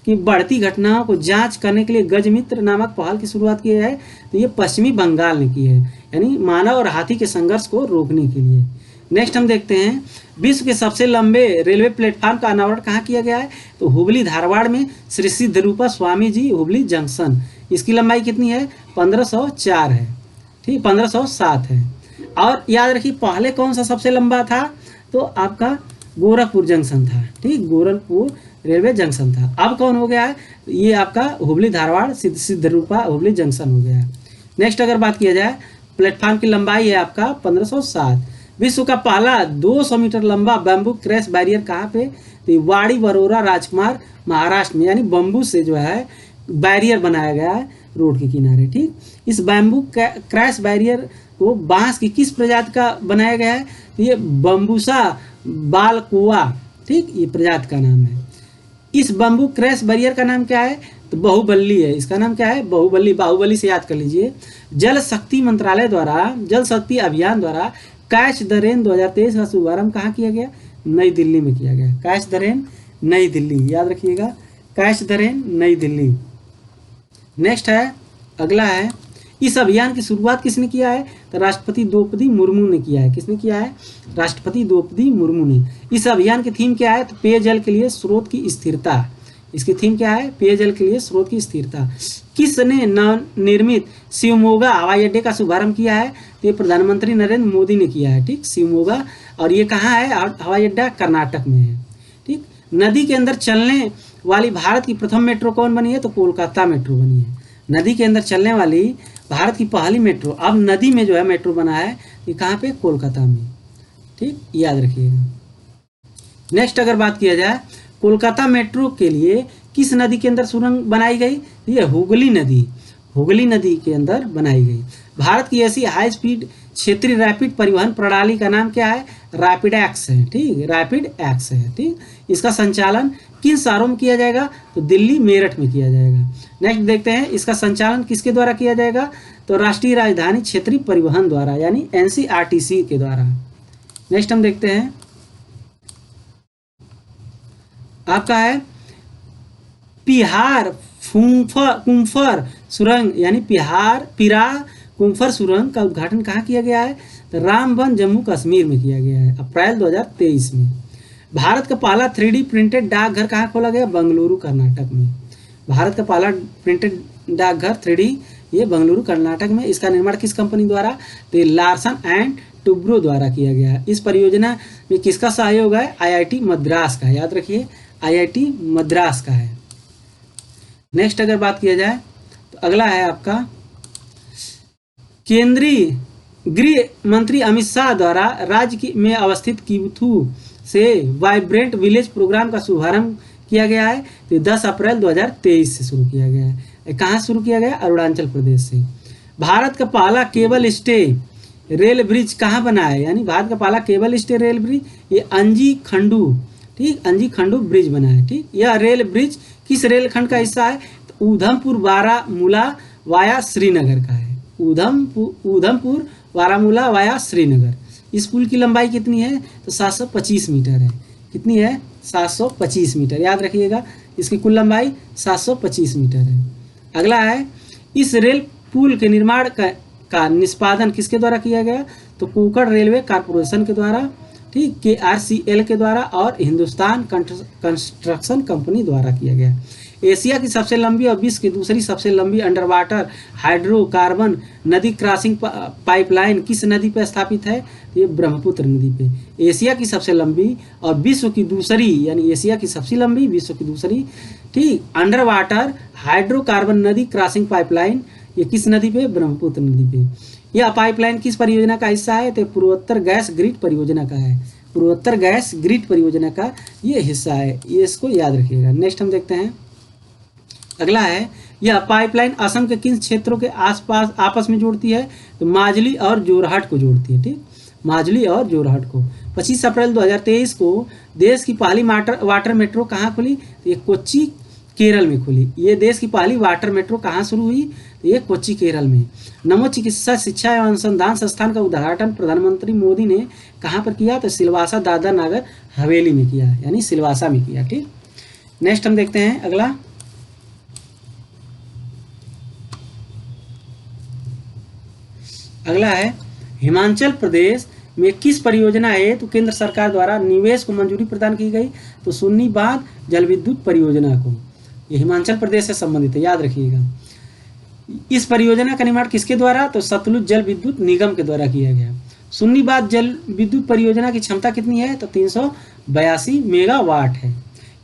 Speaker 1: की बढ़ती घटनाओं को जांच करने के लिए गजमित्र नामक पहल की शुरुआत की है, तो ये पश्चिमी बंगाल ने की है, यानी मानव और हाथी के संघर्ष को रोकने के लिए। नेक्स्ट हम देखते हैं, विश्व के सबसे लंबे रेलवे प्लेटफार्म का अनावरण कहाँ किया गया है, तो हुबली धारवाड़ में श्री सिद्धरूपा स्वामी जी हुबली जंक्शन। इसकी लंबाई कितनी है, 1504 है। ठीक, 1507 है। और याद रखिए पहले कौन सा सबसे लंबा था, तो आपका गोरखपुर जंक्शन था। ठीक, गोरखपुर रेलवे जंक्शन था। अब कौन हो गया है, ये आपका हुबली धारवाड़ सिद्धरूपा हुबली जंक्शन हो गया है। नेक्स्ट अगर बात किया जाए, प्लेटफार्म की लंबाई है आपका 1507। विश्व का पहला 200 मीटर लंबा बैम्बू क्रैश बैरियर कहाँ पे, तो वाड़ी वरोरा राजकुमार महाराष्ट्र में, यानी बम्बू से जो है बैरियर बनाया गया है रोड के किनारे। ठीक, इस बैम्बू क्रैश बैरियर को बांस की किस प्रजाति का बनाया गया है, तो ये बम्बूसा बालकोआ, ठीक, ये प्रजाति का नाम है। इस बम्बू क्रैश बैरियर का नाम क्या है, तो बाहुबली है। इसका नाम क्या है, बाहुबली, बाहुबली से याद कर लीजिए। जल शक्ति मंत्रालय द्वारा जल शक्ति अभियान द्वारा कैच द रेन 2023 का शुभारंभ कहाँ किया गया, नई दिल्ली में किया गया। कैच द रेन नई दिल्ली, याद रखिएगा, कैच द रेन नई दिल्ली। नेक्स्ट है, अगला है, इस अभियान की शुरुआत किसने किया है, तो राष्ट्रपति द्रौपदी मुर्मू ने किया है। किसने किया है, राष्ट्रपति द्रौपदी मुर्मू ने। इस अभियान की थीम क्या है, तो पेयजल के लिए स्रोत की स्थिरता। इसकी थीम क्या है, पेयजल के लिए स्रोत की स्थिरता। किसने नवनिर्मित शिवमोगा हवाई अड्डे का शुभारंभ किया है, तो ये प्रधानमंत्री नरेंद्र मोदी ने किया है। ठीक, शिवमोगा, और ये कहाँ है, हवाई अड्डा कर्नाटक में है। ठीक, नदी के अंदर चलने वाली भारत की प्रथम मेट्रो कौन बनी है, तो कोलकाता मेट्रो बनी है। नदी के अंदर चलने वाली भारत की पहली मेट्रो, अब नदी में जो है मेट्रो बना है, ये कहाँ पे, कोलकाता में। ठीक, याद रखिएगा। नेक्स्ट अगर बात किया जाए, कोलकाता मेट्रो के लिए किस नदी के अंदर सुरंग बनाई गई, ये हुगली नदी, हुगली नदी के अंदर बनाई गई। भारत की ऐसी हाई स्पीड क्षेत्रीय रैपिड परिवहन प्रणाली का नाम क्या है, रैपिड एक्स है। ठीक, रैपिड एक्स है। ठीक, इसका संचालन किन शहरों में किया जाएगा, तो दिल्ली मेरठ में किया जाएगा। नेक्स्ट देखते हैं, इसका संचालन किसके द्वारा किया जाएगा, तो राष्ट्रीय राजधानी क्षेत्रीय परिवहन द्वारा, यानी NCRTC के द्वारा। नेक्स्ट हम देखते हैं, आपका है पिहार कुम्फर सुरंग, यानी पिरा कुम्फर सुरंग का उद्घाटन कहाँ किया गया है, तो रामबन जम्मू कश्मीर में किया गया है, अप्रैल 2023 में। भारत का पहला 3D प्रिंटेड डाकघर कहाँ खोला गया, बंगलुरु कर्नाटक में। भारत का पहला प्रिंटेड डाकघर 3D, ये बेंगलुरु कर्नाटक में। इसका निर्माण किस कंपनी द्वारा? तो ये लार्सन एंड टुब्रो द्वारा किया गया है। इस परियोजना में किसका सहयोग है? IIT मद्रास का, याद रखिए IIT मद्रास का है। नेक्स्ट अगर बात किया जाए तो अगला है आपका केंद्रीय गृह मंत्री अमित शाह द्वारा राज्य में अवस्थित किबथू से वाइब्रेंट विलेज प्रोग्राम का शुभारंभ किया गया है। तो 10 अप्रैल 2023 से शुरू किया गया है। कहाँ शुरू किया गया? अरुणाचल प्रदेश से। भारत का पहला केबल स्टे रेल ब्रिज कहाँ बना है? यानी भारत का पहला केबल स्टे रेल ब्रिज ये अंजी खंडू, ठीक, अंजी खंडू ब्रिज बना है। ठीक, यह रेल ब्रिज किस रेलखंड का हिस्सा है? तो उधमपुर बारामूला वाया श्रीनगर का है। उधमपुर बारामूला वाया श्रीनगर। इस पुल की लंबाई कितनी है? तो 725 मीटर है। कितनी है? 725 मीटर, याद रखिएगा। इसकी कुल लंबाई 725 मीटर है। अगला है इस रेल पुल के निर्माण का निष्पादन किसके द्वारा किया गया? तो कोंकण रेलवे कॉरपोरेशन के द्वारा, ठीक, KRCL के द्वारा और हिंदुस्तान कंस्ट्रक्शन कंपनी द्वारा किया गया। एशिया की सबसे लंबी और विश्व की दूसरी सबसे लंबी अंडर वाटर हाइड्रोकार्बन नदी क्रॉसिंग पाइपलाइन किस नदी पर स्थापित है? तो ये ब्रह्मपुत्र नदी पे। एशिया की सबसे लंबी और विश्व की दूसरी, यानी एशिया की सबसे लंबी, विश्व की दूसरी, ठीक, अंडर वाटर हाइड्रोकार्बन नदी क्रॉसिंग पाइपलाइन ये किस नदी पे? ब्रह्मपुत्र नदी पे। यह पाइपलाइन किस परियोजना का हिस्सा है? तो पूर्वोत्तर गैस ग्रिड परियोजना का है। पूर्वोत्तर गैस ग्रिड परियोजना का ये हिस्सा है, ये इसको याद रखिएगा। नेक्स्ट हम देखते हैं अगला है यह पाइपलाइन असम के किन क्षेत्रों के आसपास आपस में जोड़ती है? तो माजुली और जोरहाट को जोड़ती है। ठीक, माजुली और जोरहाट को। 25 अप्रैल 2023 को देश की पहली वाटर मेट्रो कहाँ खुली? तो ये कोच्चि केरल में खुली। ये देश की पहली वाटर मेट्रो कहाँ शुरू हुई? तो ये कोच्चि केरल में। नमो चिकित्सा शिक्षा एवं अनुसंधान संस्थान का उद्घाटन प्रधानमंत्री मोदी ने कहाँ पर किया? तो सिलवासा दादरा नगर हवेली में किया, यानी सिलवासा में किया। ठीक, नेक्स्ट हम देखते हैं अगला। अगला है हिमाचल प्रदेश में किस परियोजना है तो केंद्र सरकार द्वारा निवेश को मंजूरी प्रदान की गई? तो सुन्नी बांध जल विद्युत परियोजना को। ये हिमाचल प्रदेश से संबंधित है, याद रखिएगा। इस परियोजना का निर्माण किसके द्वारा? तो सतलुज जल विद्युत निगम के द्वारा किया गया। सुन्नी बांध जल विद्युत परियोजना की क्षमता कितनी है? तो 382 मेगावाट है।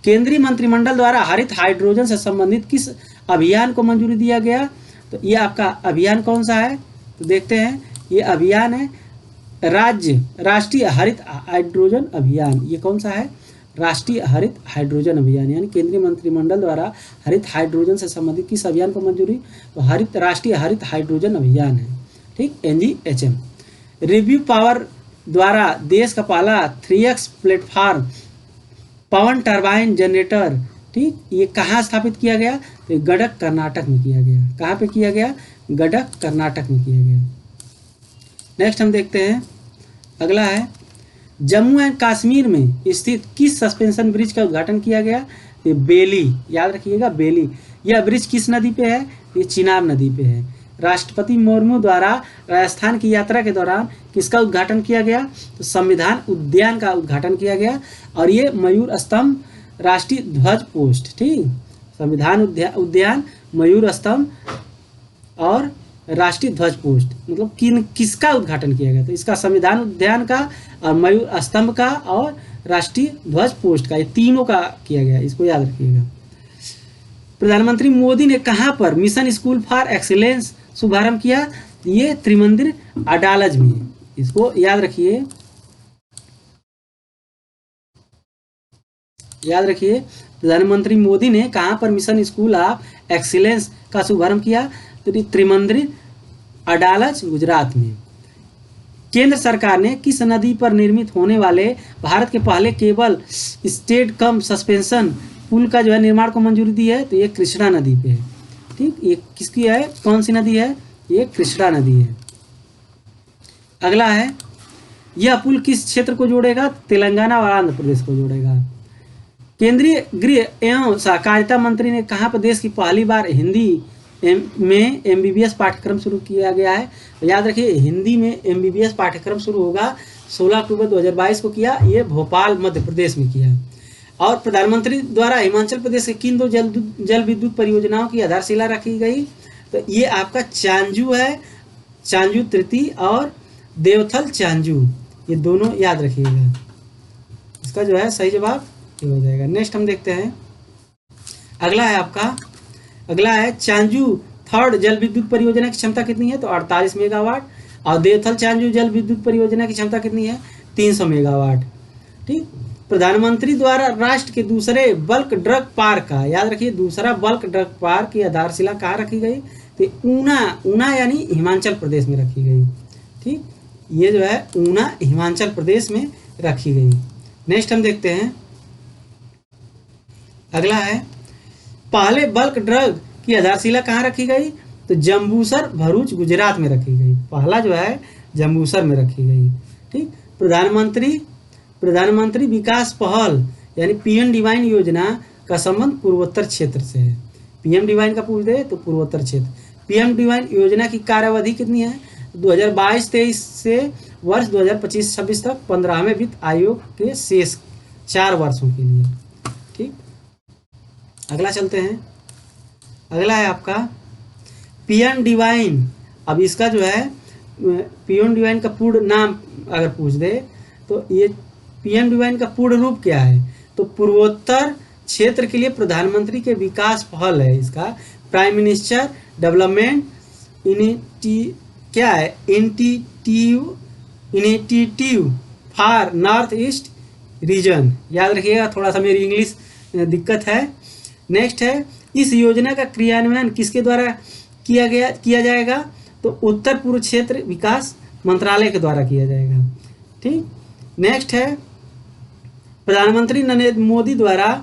Speaker 1: केंद्रीय मंत्रिमंडल द्वारा हरित हाइड्रोजन से संबंधित किस अभियान को मंजूरी दिया गया? तो ये आपका अभियान कौन सा है? तो देखते हैं, ये अभियान है राष्ट्रीय हरित हाइड्रोजन अभियान। ये कौन सा है? राष्ट्रीय हरित हाइड्रोजन अभियान, यानी केंद्रीय मंत्रिमंडल द्वारा हरित हाइड्रोजन से संबंधित किस अभियान को मंजूरी? तो राष्ट्रीय हरित हाइड्रोजन अभियान है। ठीक, NGHM। रिव्यू पावर द्वारा देश का पहला 3x प्लेटफॉर्म पवन टरबाइन जनरेटर, ठीक, ये कहाँ स्थापित किया गया? तो गडक कर्नाटक में किया गया। कहाँ पे किया गया? गडक कर्नाटक में किया गया। नेक्स्ट हम देखते हैं अगला है जम्मू एंड कश्मीर में स्थित किस सस्पेंशन ब्रिज का उद्घाटन किया गया? ये बेली, याद रखिएगा, बेली। यह ब्रिज किस नदी पे है? ये चिनाब नदी पे है। राष्ट्रपति मुर्मू द्वारा राजस्थान की यात्रा के दौरान किसका उद्घाटन किया गया? तो संविधान उद्यान का उद्घाटन किया गया। और ये मयूर स्तंभ राष्ट्रीय ध्वज पोस्ट, ठीक, संविधान उद्यान, मयूर स्तंभ और राष्ट्रीय ध्वज पोस्ट, मतलब किसका उद्घाटन किया गया? तो इसका संविधान उद्यान का और मयूर स्तंभ का और राष्ट्रीय ध्वज पोस्ट का, ये तीनों का किया गया, इसको याद रखिएगा। प्रधानमंत्री मोदी ने कहाँ पर मिशन स्कूल फॉर एक्सीलेंस शुभारंभ किया? ये त्रिमंदिर अडालज में, इसको याद रखिए, याद रखिए। प्रधानमंत्री मोदी ने कहाँ पर मिशन स्कूल ऑफ एक्सीलेंस का शुभारंभ किया? तो त्रिमंदिर अडालज गुजरात में। केंद्र सरकार ने किस नदी पर निर्मित होने वाले भारत के पहले केबल स्टेड कम सस्पेंशन पुल का जो है निर्माण को मंजूरी दी है? तो ये कृष्णा नदी पे है। ठीक, ये किसकी है? कौन सी नदी है? ये कृष्णा नदी है। अगला है यह पुल किस क्षेत्र को जोड़ेगा? तेलंगाना और आंध्र प्रदेश को जोड़ेगा। केंद्रीय गृह एवं सहकारिता मंत्री ने कहाँ पर देश की पहली बार हिंदी में MBBS पाठ्यक्रम शुरू किया गया है? तो याद रखिए, हिंदी में MBBS पाठ्यक्रम शुरू होगा 16 अक्टूबर 2022 को किया। ये भोपाल मध्य प्रदेश में किया। और प्रधानमंत्री द्वारा हिमाचल प्रदेश के किन दो जल विद्युत परियोजनाओं की आधारशिला रखी गई? तो ये आपका चांजू है, चांजू तृतीय और देवथल चांजू, ये दोनों याद रखिएगा। इसका जो है सही जवाब ये हो जाएगा। नेक्स्ट हम देखते हैं, अगला है आपका, अगला है चांजू थर्ड जल विद्युत परियोजना की क्षमता कितनी है? तो 48 मेगावाट। और देवथल चांजू जल विद्युत परियोजना की क्षमता कितनी है? 300 मेगावाट। ठीक। प्रधानमंत्री द्वारा राष्ट्र के दूसरे बल्क ड्रग पार्क का, याद रखिए, दूसरा बल्क ड्रग पार्क की आधारशिला कहाँ रखी गई? तो ऊना यानी हिमाचल प्रदेश में रखी गई। ठीक, ये जो है ऊना हिमाचल प्रदेश में रखी गई। नेक्स्ट हम देखते हैं, अगला है पहले बल्क ड्रग की आधारशिला कहाँ रखी गई? तो जंबूसर भरूच गुजरात में रखी गई। पहला जो है जंबूसर में रखी गई। ठीक। प्रधानमंत्री विकास पहल यानी पीएम डिवाइन योजना का संबंध पूर्वोत्तर क्षेत्र से है। पीएम डिवाइन का पूछ दे तो पूर्वोत्तर क्षेत्र। पीएम डिवाइन योजना की कार्यावधि कितनी है? 2022-23 से वर्ष 2025-26 तक 15वें वित्त आयोग के शेष 4 वर्षों के लिए। ठीक। अगला चलते हैं, अगला है आपका पीएम डिवाइन। अब इसका जो है पीएम डिवाइन का पूर्ण नाम अगर पूछ दे तो ये पीएम डिवाइन का पूर्ण रूप क्या है? तो पूर्वोत्तर क्षेत्र के लिए प्रधानमंत्री के विकास पहल है। इसका प्राइम मिनिस्टर डेवलपमेंट क्या है? Initiative for north east region. याद रखिएगा, थोड़ा सा मेरी इंग्लिश दिक्कत है। नेक्स्ट है, इस योजना का क्रियान्वयन किसके द्वारा किया जाएगा? तो उत्तर पूर्व क्षेत्र विकास मंत्रालय के द्वारा किया जाएगा। ठीक। नेक्स्ट है, प्रधानमंत्री नरेंद्र मोदी द्वारा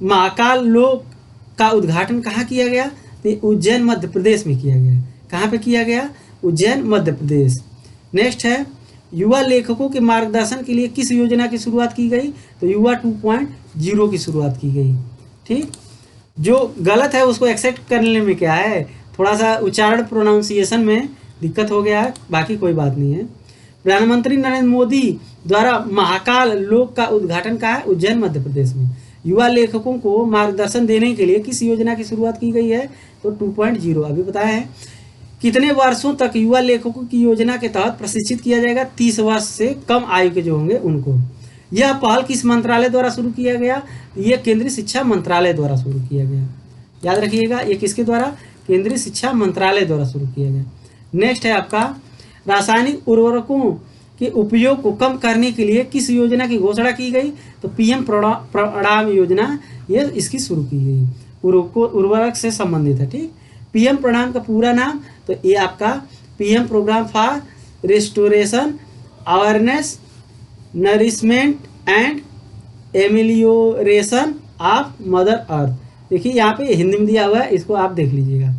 Speaker 1: महाकाल लोक का उद्घाटन कहाँ किया गया? तो उज्जैन मध्य प्रदेश में किया गया। कहाँ पे किया गया? उज्जैन मध्य प्रदेश। नेक्स्ट है, युवा लेखकों के मार्गदर्शन के लिए किस योजना की शुरुआत की गई? तो युवा 2.0 की शुरुआत की गई। ठीक। जो गलत है उसको एक्सेप्ट करने में क्या है, थोड़ा सा उच्चारण प्रोनाउंसिएशन में दिक्कत हो गया है, बाकी कोई बात नहीं है। प्रधानमंत्री नरेंद्र मोदी द्वारा महाकाल लोक का उद्घाटन कहाँ है? उज्जैन मध्य प्रदेश में। युवा लेखकों को मार्गदर्शन देने के लिए किस योजना की शुरुआत की गई है? तो 2.0 अभी बताया है। कितने वर्षों तक युवा लेखकों की योजना के तहत प्रशिक्षित किया जाएगा? 30 वर्ष से कम आयु के जो होंगे उनको। यह पहल किस मंत्रालय द्वारा शुरू किया गया? यह केंद्रीय शिक्षा मंत्रालय द्वारा शुरू किया गया। याद रखिएगा, ये किसके द्वारा? केंद्रीय शिक्षा मंत्रालय द्वारा शुरू किया गया। नेक्स्ट है आपका, रासायनिक उर्वरकों के उपयोग को कम करने के लिए किस योजना की घोषणा की गई? तो पीएम प्रणाम योजना, ये इसकी शुरू की गई, उर्वरक से संबंधित है। ठीक। पीएम प्रणाम का पूरा नाम तो ये आपका PM programme for restoration awareness nourishment and amelioration of mother earth. देखिए यहाँ पे हिंदी में दिया हुआ है, इसको आप देख लीजिएगा।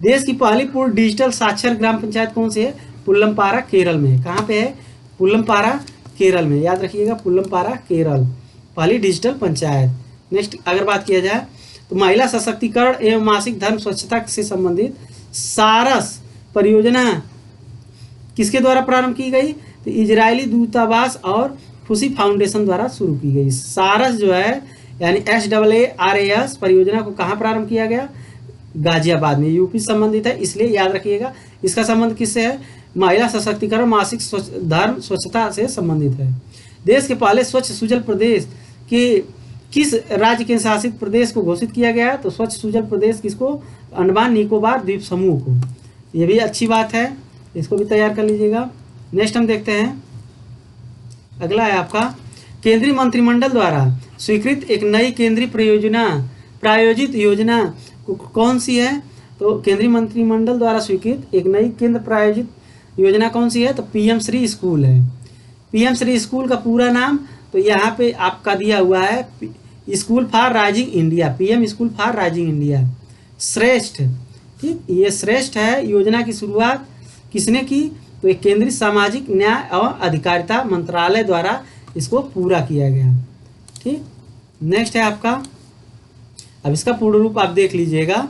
Speaker 1: देश की पहली पूर्ण डिजिटल साक्षर ग्राम पंचायत कौन सी है? पुल्लमपारा केरल में है। कहाँ पे है? पुल्लमपारा केरल में। याद रखिएगा, पुल्लमपारा केरल पहली डिजिटल पंचायत। नेक्स्ट अगर बात किया जाए तो महिला सशक्तिकरण एवं मासिक धर्म स्वच्छता से संबंधित सारस परियोजना किसके द्वारा प्रारंभ की गई? तो इजरायली दूतावास और खुशी फाउंडेशन द्वारा शुरू की गई। सारस जो है यानी SAARAS परियोजना को कहाँ प्रारंभ किया गया? गाजियाबाद में, यूपी संबंधित है, इसलिए याद रखिएगा। इसका संबंध किससे है? महिला सशक्तिकरण मासिक धर्म स्वच्छता से संबंधित है। देश के पहले स्वच्छ सुजल प्रदेश के किस राज्य के शासित प्रदेश को घोषित किया गया? तो स्वच्छ सुजल प्रदेश किसको? अंडमान निकोबार द्वीप समूह को। ये भी अच्छी बात है, इसको भी तैयार कर लीजिएगा। नेक्स्ट हम देखते हैं, अगला है आपका केंद्रीय मंत्रिमंडल द्वारा स्वीकृत एक नई केंद्रीय प्रायोजित योजना कौन सी है? तो केंद्रीय मंत्रिमंडल द्वारा स्वीकृत एक नई केंद्र प्रायोजित योजना कौन सी है? तो पीएम श्री स्कूल है। पीएम श्री स्कूल का पूरा नाम तो यहाँ पे आपका दिया हुआ है, school for rising India. PM school for rising India श्रेष्ठ। ठीक, ये श्रेष्ठ है। योजना की शुरुआत किसने की? तो एक केंद्रीय सामाजिक न्याय और अधिकारिता मंत्रालय द्वारा इसको पूरा किया गया। ठीक। नेक्स्ट है आपका, अब इसका पूर्ण रूप आप देख लीजिएगा।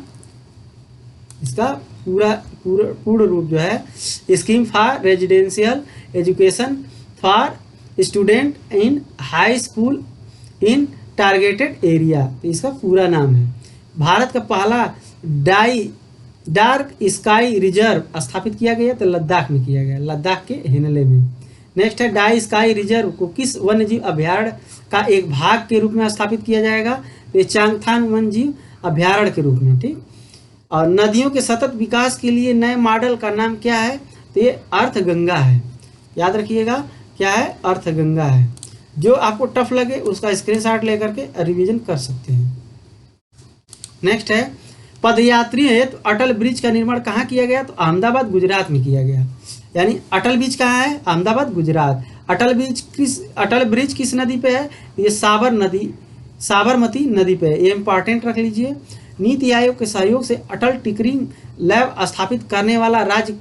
Speaker 1: इसका पूर्ण रूप जो है, scheme for residential education for student in high school in targeted area, तो इसका पूरा नाम है। भारत का पहला डार्क स्काई रिजर्व स्थापित किया गया तो लद्दाख में किया गया, लद्दाख के हेनले में। नेक्स्ट है डाई स्काई रिजर्व को किस वन्यजीव अभ्यारण्य का एक भाग के रूप में स्थापित किया जाएगा, तो ये चांगथांग वन्यजीव अभ्यारण्य के रूप में, ठीक। और नदियों के सतत विकास के लिए नए मॉडल का नाम क्या है, तो ये अर्थगंगा है, याद रखिएगा क्या है, अर्थगंगा है। जो आपको टफ लगे उसका स्क्रीनशॉट लेकर के रिवीजन कर सकते हैं। नेक्स्ट है पदयात्री हेतु अटल ब्रिज का निर्माण कहाँ किया गया, तो अहमदाबाद गुजरात में किया गया। यानी अटल ब्रिज कहाँ है, अहमदाबाद गुजरात। अटल ब्रिज किस नदी पे है, ये साबरमती नदी पे है, ये इंपॉर्टेंट रख लीजिए। नीति आयोग के सहयोग से अटल टिंकरिंग लैब स्थापित करने वाला राज्य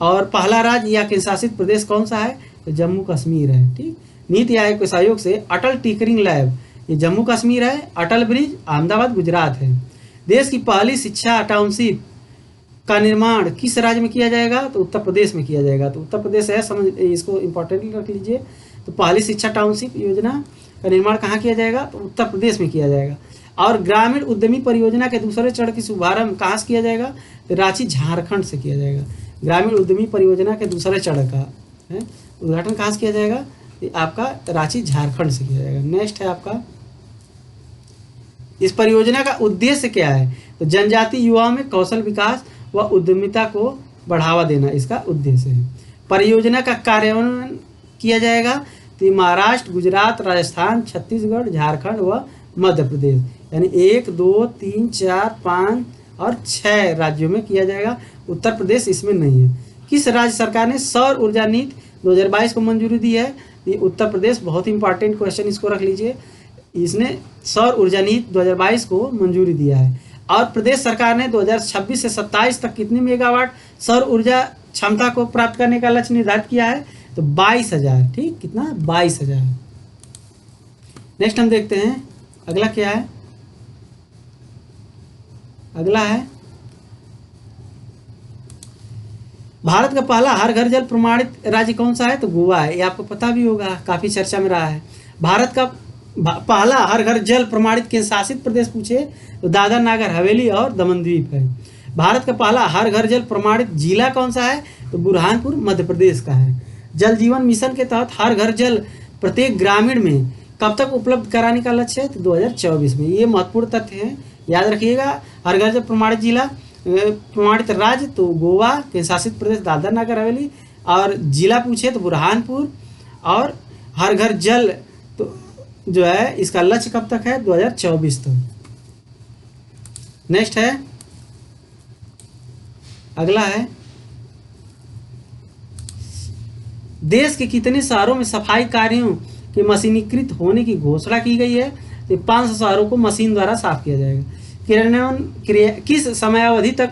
Speaker 1: और पहला राज्य या केंद्र शासित प्रदेश कौन सा है, तो जम्मू कश्मीर है, ठीक। नीति आयोग के सहयोग से अटल टिंकरिंग लैब, ये जम्मू कश्मीर है। अटल ब्रिज अहमदाबाद गुजरात है। देश की पहली शिक्षा टाउनशिप का निर्माण किस राज्य में किया जाएगा, तो उत्तर प्रदेश में किया जाएगा। तो उत्तर प्रदेश है, समझ इसको इंपॉर्टेंटली रख लीजिए। तो पहली शिक्षा टाउनशिप योजना का निर्माण कहाँ किया जाएगा, तो उत्तर प्रदेश में किया जाएगा। और ग्रामीण उद्यमी परियोजना के दूसरे चरण की शुभारंभ कहाँ से किया जाएगा, तो रांची झारखंड से किया जाएगा। ग्रामीण उद्यमी परियोजना के दूसरे चरण का उद्घाटन कहाँ से किया जाएगा, आपका रांची झारखंड से किया जाएगा। नेक्स्ट है आपका इस परियोजना का उद्देश्य क्या है, तो जनजातीय युवाओं में कौशल विकास व उद्यमिता को बढ़ावा देना इसका उद्देश्य है। परियोजना का कार्यान्वयन किया जाएगा तो महाराष्ट्र, गुजरात, राजस्थान, छत्तीसगढ़, झारखंड व मध्य प्रदेश, यानी 1, 2, 3, 4, 5 और 6 राज्यों में किया जाएगा। उत्तर प्रदेश इसमें नहीं है। किस राज्य सरकार ने सौर ऊर्जा नीति 2022 को मंजूरी दी है, ये उत्तर प्रदेश। बहुत इंपॉर्टेंट क्वेश्चन, इसको रख लीजिए। इसने सौर ऊर्जा नीति 2022 को मंजूरी दिया है। और प्रदेश सरकार ने 2026 से 27 तक कितनी मेगावाट सौर ऊर्जा क्षमता को प्राप्त करने का लक्ष्य निर्धारित किया है, तो 22,000, ठीक। कितना, 22,000। नेक्स्ट हम देखते हैं अगला क्या है। अगला है भारत का पहला हर घर जल प्रमाणित राज्य कौन सा है, तो गोवा है। ये आपको पता भी होगा, काफी चर्चा में रहा है। भारत का पहला हर घर जल प्रमाणित केंद्र शासित प्रदेश पूछे तो दादरा नागर हवेली और दमन द्वीप है। भारत का पहला हर घर जल प्रमाणित जिला कौन सा है, तो बुरहानपुर मध्य प्रदेश का है। जल जीवन मिशन के तहत हर घर जल प्रत्येक ग्रामीण में कब तक उपलब्ध कराने का लक्ष्य है, तो 2024 में। ये महत्वपूर्ण तथ्य है, याद रखिएगा। हर घर जल प्रमाणित जिला प्रमाणित राज्य तो गोवा, केंद्र शासित प्रदेश दादरा नागर हवेली, और जिला पूछे तो बुरहानपुर। और हर घर जल तो जो है इसका लक्ष्य कब तक है, 2024 तक। नेक्स्ट है अगला है देश के कितने शहरों में सफाई कार्यों के मशीनीकृत होने की घोषणा की गई है, तो 500 शहरों को मशीन द्वारा साफ किया जाएगा। किस समयावधि तक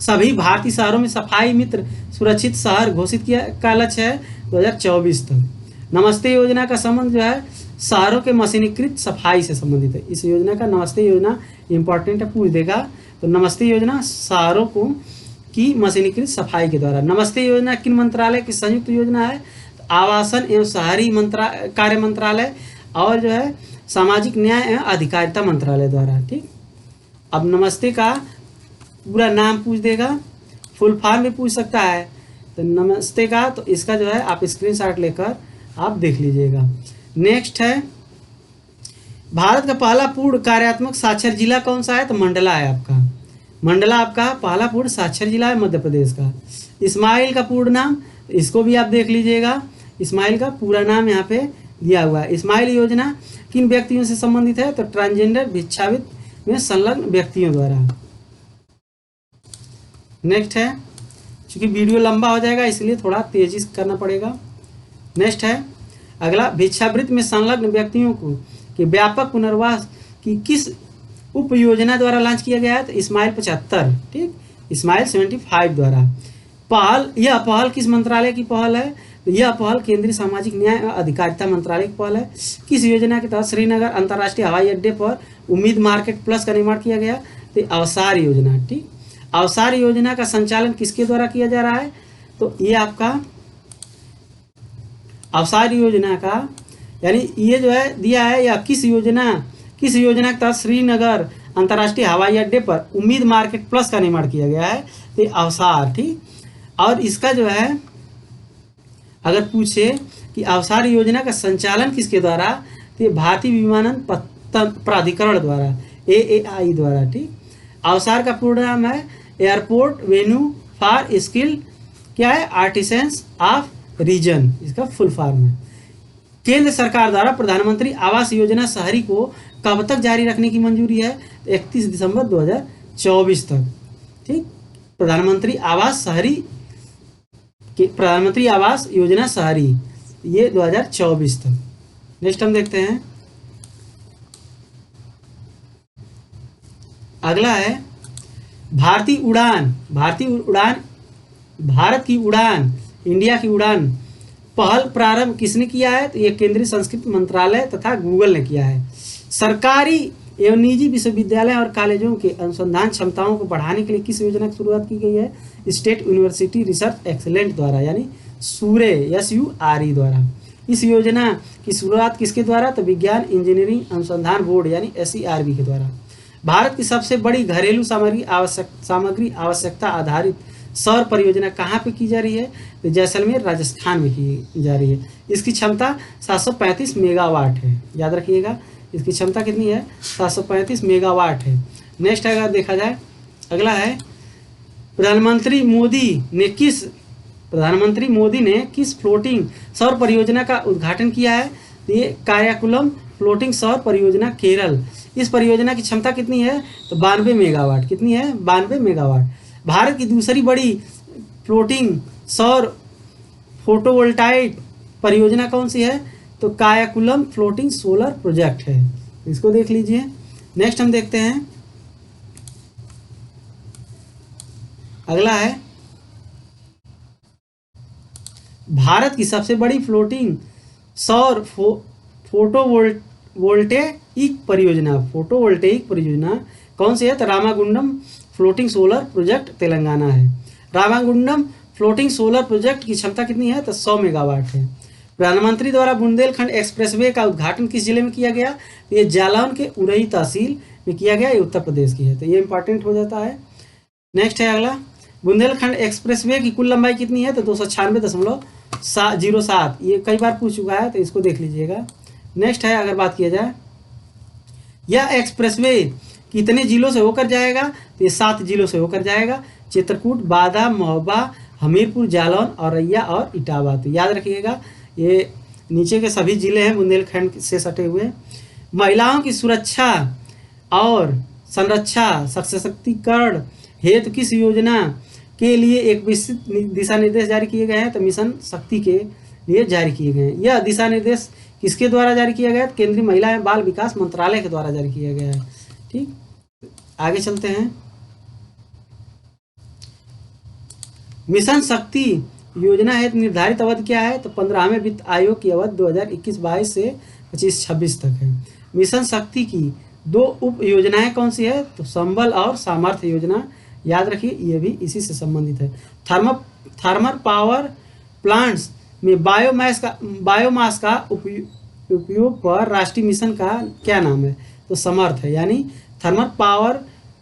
Speaker 1: सभी भारतीय शहरों में सफाई मित्र सुरक्षित शहर घोषित किया का लक्ष्य है, 2024 तक। नमस्ते योजना का संबंध जो है शहरों के मशीनीकृत सफाई से संबंधित है। इस योजना का नमस्ते योजना इंपॉर्टेंट है, पूछ देगा। तो नमस्ते योजना शहरों को की मशीनीकृत सफाई के द्वारा। नमस्ते योजना किन मंत्रालय की संयुक्त योजना है, तो आवासन एवं शहरी कार्य मंत्रालय और जो है सामाजिक न्याय एवं अधिकारिता मंत्रालय द्वारा, ठीक। अब नमस्ते का पूरा नाम पूछ देगा, फुल फॉर्म भी पूछ सकता है। तो नमस्ते का तो इसका जो है आप स्क्रीनशॉट लेकर आप देख लीजिएगा। नेक्स्ट है भारत का पहला पूर्ण कार्यात्मक साक्षर जिला कौन सा है, तो मंडला है आपका। मंडला आपका पहला पूर्ण साक्षर जिला है मध्य प्रदेश का। इस्माइल का पूर्ण नाम, इसको भी आप देख लीजिएगा। इस्माइल का पूरा नाम यहाँ पे दिया हुआ है। इस्माइल योजना किन व्यक्तियों से संबंधित है, तो ट्रांसजेंडर भिक्षावित में संलग्न व्यक्तियों द्वारा। नेक्स्ट है, चूंकि वीडियो लंबा हो जाएगा इसलिए थोड़ा तेजी से करना पड़ेगा। नेक्स्ट है अगला भिक्षावृत्ति में संलग्न व्यक्तियों को कि व्यापक पुनर्वास की किस उप योजना द्वारा लॉन्च किया गया है, तो इस्माइल 75, ठीक। इस्माइल 75 द्वारा। यह पहल किस मंत्रालय की पहल है, तो यह पहल केंद्रीय सामाजिक न्याय एवं अधिकारिता मंत्रालय की पहल है। किस योजना के तहत श्रीनगर अंतर्राष्ट्रीय हवाई अड्डे पर उम्मीद मार्केट प्लस का निर्माण किया गया, तो अवसार योजना, ठीक। अवसार योजना का संचालन किसके द्वारा किया जा रहा है, तो ये आपका अवसार योजना का यानी ये जो है दिया है, या किस योजना के तहत श्रीनगर अंतर्राष्ट्रीय हवाई अड्डे पर उम्मीद मार्केट प्लस का निर्माण किया गया है, तो ये अवसार, ठीक। और इसका जो है अगर पूछे कि अवसार योजना का संचालन किसके द्वारा, तो ये भारतीय विमानन प्राधिकरण द्वारा, AAI द्वारा, ठीक। अवसार का पूर्ण नाम है एयरपोर्ट वेन्यू फॉर स्किल क्या है, आर्टिसंस ऑफ रीजन, इसका फुल फॉर्म है। केंद्र सरकार द्वारा प्रधानमंत्री आवास योजना शहरी को कब तक जारी रखने की मंजूरी है, 31 दिसंबर 2024 तक, ठीक। प्रधानमंत्री आवास योजना शहरी, ये 2024 तक। नेक्स्ट हम देखते हैं, अगला है भारत की उड़ान, इंडिया की उड़ान पहल प्रारंभ किसने किया है, तो ये केंद्रीय संस्कृति मंत्रालय तथा गूगल ने किया है। सरकारी एवं निजी विश्वविद्यालय और कॉलेजों के अनुसंधान क्षमताओं को बढ़ाने के लिए किस योजना की शुरुआत की गई है, स्टेट यूनिवर्सिटी रिसर्च एक्सीलेंट द्वारा, यानी सूरे SURE द्वारा। इस योजना की शुरुआत किसके द्वारा, तो विज्ञान इंजीनियरिंग अनुसंधान बोर्ड यानी SERB के द्वारा। भारत की सबसे बड़ी घरेलू सामग्री आवश्यकता आधारित सौर परियोजना कहाँ पे की जा रही है, तो जैसलमेर राजस्थान में की जा रही है। इसकी क्षमता 735 मेगावाट है, याद रखिएगा, इसकी क्षमता कितनी है, 735 मेगावाट है। नेक्स्ट अगर देखा जाए, अगला है प्रधानमंत्री मोदी ने किस फ्लोटिंग सौर परियोजना का उद्घाटन किया है, तो ये कायाकुलम फ्लोटिंग सौर परियोजना केरल। इस परियोजना की क्षमता कितनी है, तो 92 मेगावाट, कितनी है, 92 मेगावाट। भारत की दूसरी बड़ी फ्लोटिंग सौर फोटोवोल्टाइक परियोजना कौन सी है, तो कायाकुलम फ्लोटिंग सोलर प्रोजेक्ट है, इसको देख लीजिए। नेक्स्ट हम देखते हैं, अगला है भारत की सबसे बड़ी फ्लोटिंग सौर फोटोवोल्टेइक परियोजना कौन सी है, तो Ramagundam floating solar project Telangana है। रामागुंडम फ्लोटिंग सोलर प्रोजेक्ट की क्षमता कितनी है, तो 100 मेगावाट है। प्रधानमंत्री द्वारा बुंदेलखंड एक्सप्रेसवे का उद्घाटन किस जिले में किया गया, तो ये जालौन के उरई तहसील में किया गया, ये उत्तर प्रदेश की है, तो ये इंपॉर्टेंट हो जाता है। नेक्स्ट है अगला, बुंदेलखंड एक्सप्रेसवे की कुल लंबाई कितनी है, तो 296.07, ये कई बार पूछ चुका है, तो इसको देख लीजिएगा। नेक्स्ट है, अगर बात किया जाए यह एक्सप्रेसवे कितने जिलों से होकर जाएगा, तो ये 7 जिलों से होकर जाएगा, चित्रकूट, बादा, महोबा, हमीरपुर, जालौन, औरैया और इटावा। तो याद रखिएगा, ये नीचे के सभी जिले हैं बुंदेलखंड से सटे हुए। महिलाओं की सुरक्षा और संरक्षा सशक्तिकरण हेतु किस योजना के लिए एक विस्तृत दिशा निर्देश जारी किए गए हैं, तो मिशन शक्ति के लिए जारी किए गए हैं। यह दिशा निर्देश किसके द्वारा जारी किया गया है, केंद्रीय महिला एवं बाल विकास मंत्रालय के द्वारा जारी किया गया है, ठीक। आगे चलते हैं, मिशन शक्ति योजना है निर्धारित अवधि क्या है, तो 15वें वित्त आयोग की अवधि 2021-22 से 25-26 तक है। मिशन शक्ति की 2 उप योजनाएं कौन सी है, तो संबल और सामर्थ्य योजना, याद रखिए, ये भी इसी से संबंधित है। थर्मल पावर प्लांट्स में बायोमास का उपयोग पर राष्ट्रीय मिशन का क्या नाम है, तो समर्थ है, यानी थर्मल पावर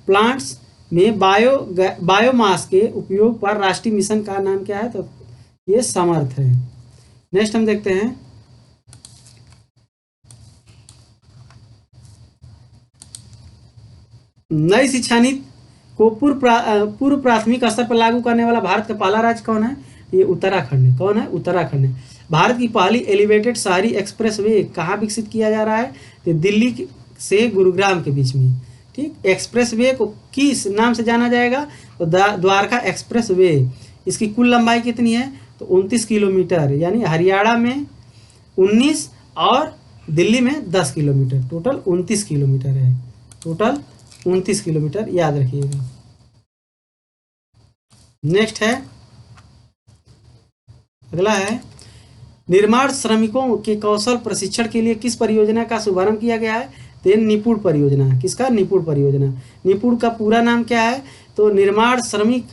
Speaker 1: प्लांट्स में बायोमास के उपयोग पर राष्ट्रीय मिशन का नाम क्या है, तो ये समर्थ है। नेक्स्ट हम देखते हैं, नई शिक्षा नीति को पूर्व प्राथमिक स्तर पर लागू करने वाला भारत का पहला राज्य कौन है, ये उत्तराखंड है। कौन है, उत्तराखंड है। भारत की पहली एलिवेटेड शहरी एक्सप्रेसवे कहाँ विकसित किया जा रहा है, तो दिल्ली से गुरुग्राम के बीच में, ठीक। एक्सप्रेसवे को किस नाम से जाना जाएगा, तो द्वारका एक्सप्रेसवे। इसकी कुल लंबाई कितनी है, तो 29 किलोमीटर, यानी हरियाणा में 19 और दिल्ली में 10 किलोमीटर, टोटल 29 किलोमीटर है, टोटल 29 किलोमीटर, याद रखिएगा। नेक्स्ट है, अगला है, निर्माण श्रमिकों के कौशल प्रशिक्षण के लिए किस परियोजना का शुभारंभ किया गया है, तो निपुण परियोजना। किसका, निपुण परियोजना। निपुण का पूरा नाम क्या है, तो निर्माण श्रमिक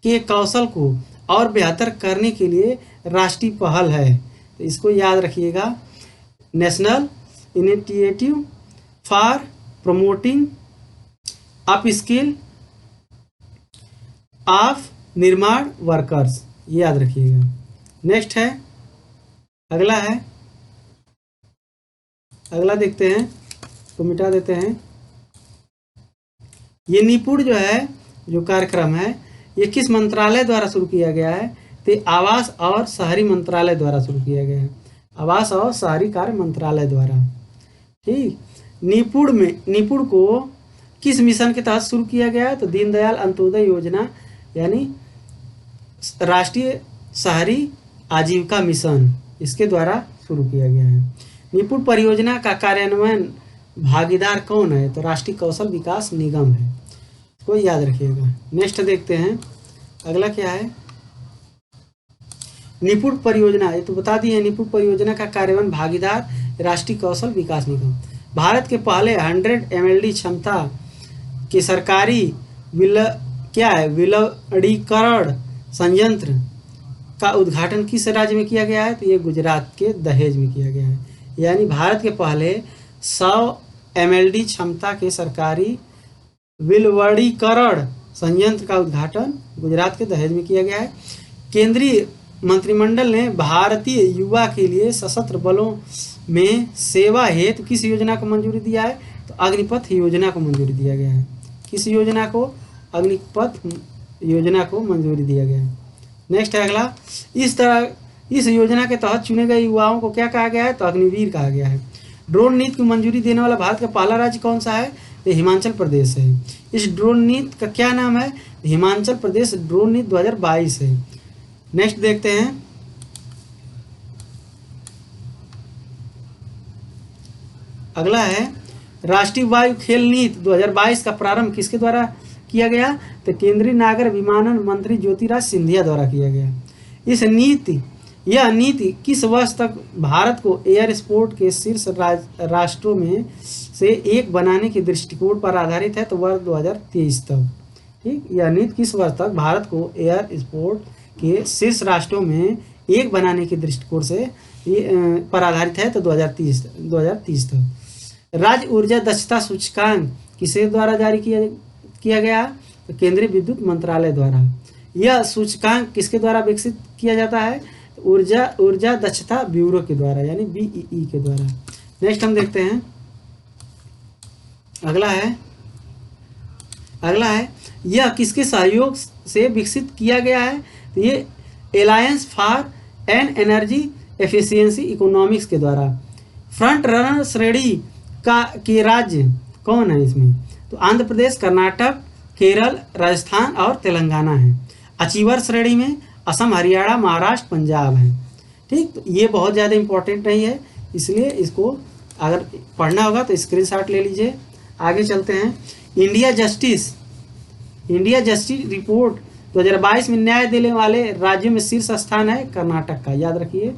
Speaker 1: के कौशल को और बेहतर करने के लिए राष्ट्रीय पहल है, तो इसको याद रखिएगा। National initiative for promoting up skill of निर्माण वर्कर्स, ये याद रखिएगा। नेक्स्ट है, अगला देखते हैं, तो मिटा देते हैं। ये निपुण जो है, जो कार्यक्रम है, ये किस मंत्रालय द्वारा शुरू किया गया है? तो आवास और शहरी मंत्रालय द्वारा शुरू किया गया है, आवास और शहरी कार्य मंत्रालय द्वारा। ठीक, निपुण को किस मिशन के तहत शुरू किया गया है? तो दीनदयाल अंत्योदय योजना, यानी राष्ट्रीय शहरी आजीविका मिशन, इसके द्वारा शुरू किया गया है। निपुण परियोजना का कार्यान्वयन भागीदार कौन है? तो राष्ट्रीय कौशल विकास निगम है, इसको याद रखिएगा। नेक्स्ट देखते हैं, अगला क्या है? निपुण परियोजना, ये तो बता दिए। निपुण परियोजना का कार्यान्वयन भागीदार राष्ट्रीय कौशल विकास निगम। भारत के पहले 100 MLD क्षमता के सरकारी विलवड़ीकरण संयंत्र का उद्घाटन किस राज्य में किया गया है? तो ये गुजरात के दहेज में किया गया है। यानी भारत के पहले 100 MLD क्षमता के सरकारी विलवड़ीकरण संयंत्र का उद्घाटन गुजरात के दहेज में किया गया है। केंद्रीय मंत्रिमंडल ने भारतीय युवा के लिए सशस्त्र बलों में सेवा हेतु किस योजना को मंजूरी दिया है? तो अग्निपथ योजना को मंजूरी दिया गया है। किस योजना को? अग्निपथ योजना को मंजूरी दिया गया है। नेक्स्ट है अगला, इस योजना के तहत चुने गए युवाओं को क्या कहा गया है? तो अग्निवीर कहा गया है। ड्रोन नीति को मंजूरी देने वाला भारत का पहला राज्य कौन सा है? तो हिमाचल प्रदेश है। इस ड्रोन नीति का क्या नाम है? हिमाचल प्रदेश ड्रोन नीति 2022 है। नेक्स्ट देखते हैं, अगला है राष्ट्रीय वायु खेल नीति 2022 का प्रारंभ किसके द्वारा किया गया? तो केंद्रीय नागर विमानन मंत्री ज्योतिराज सिंधिया द्वारा किया गया। यह नीति किस वर्ष तक भारत को एयर स्पोर्ट के शीर्ष राष्ट्रों में से एक बनाने के दृष्टिकोण पर आधारित है? तो वर्ष 2023 तक। ठीक, यह नीति किस वर्ष तक भारत को एयर स्पोर्ट के शीर्ष राष्ट्रों में एक बनाने के दृष्टिकोण से पर आधारित है? तो 2030 तक। राज्य ऊर्जा दक्षता सूचकांक किसके द्वारा जारी किया गया? तो केंद्रीय विद्युत मंत्रालय द्वारा। यह सूचकांक किसके द्वारा विकसित किया जाता है? तो ऊर्जा दक्षता ब्यूरो के द्वारा, यानी BEE के द्वारा। नेक्स्ट हम देखते हैं, अगला है यह किसके सहयोग से विकसित किया गया है? तो ये alliance for an energy efficiency economics के द्वारा। फ्रंट रनर श्रेणी के राज्य कौन है इसमें? तो आंध्र प्रदेश, कर्नाटक, केरल, राजस्थान और तेलंगाना है। अचीवर श्रेणी में असम, हरियाणा, महाराष्ट्र, पंजाब है। ठीक, तो ये बहुत ज़्यादा इंपॉर्टेंट नहीं है, इसलिए इसको अगर पढ़ना होगा तो स्क्रीनशॉट ले लीजिए। आगे चलते हैं, इंडिया जस्टिस रिपोर्ट 2022 में न्याय देने वाले राज्यों में शीर्ष स्थान है कर्नाटक का, याद रखिए।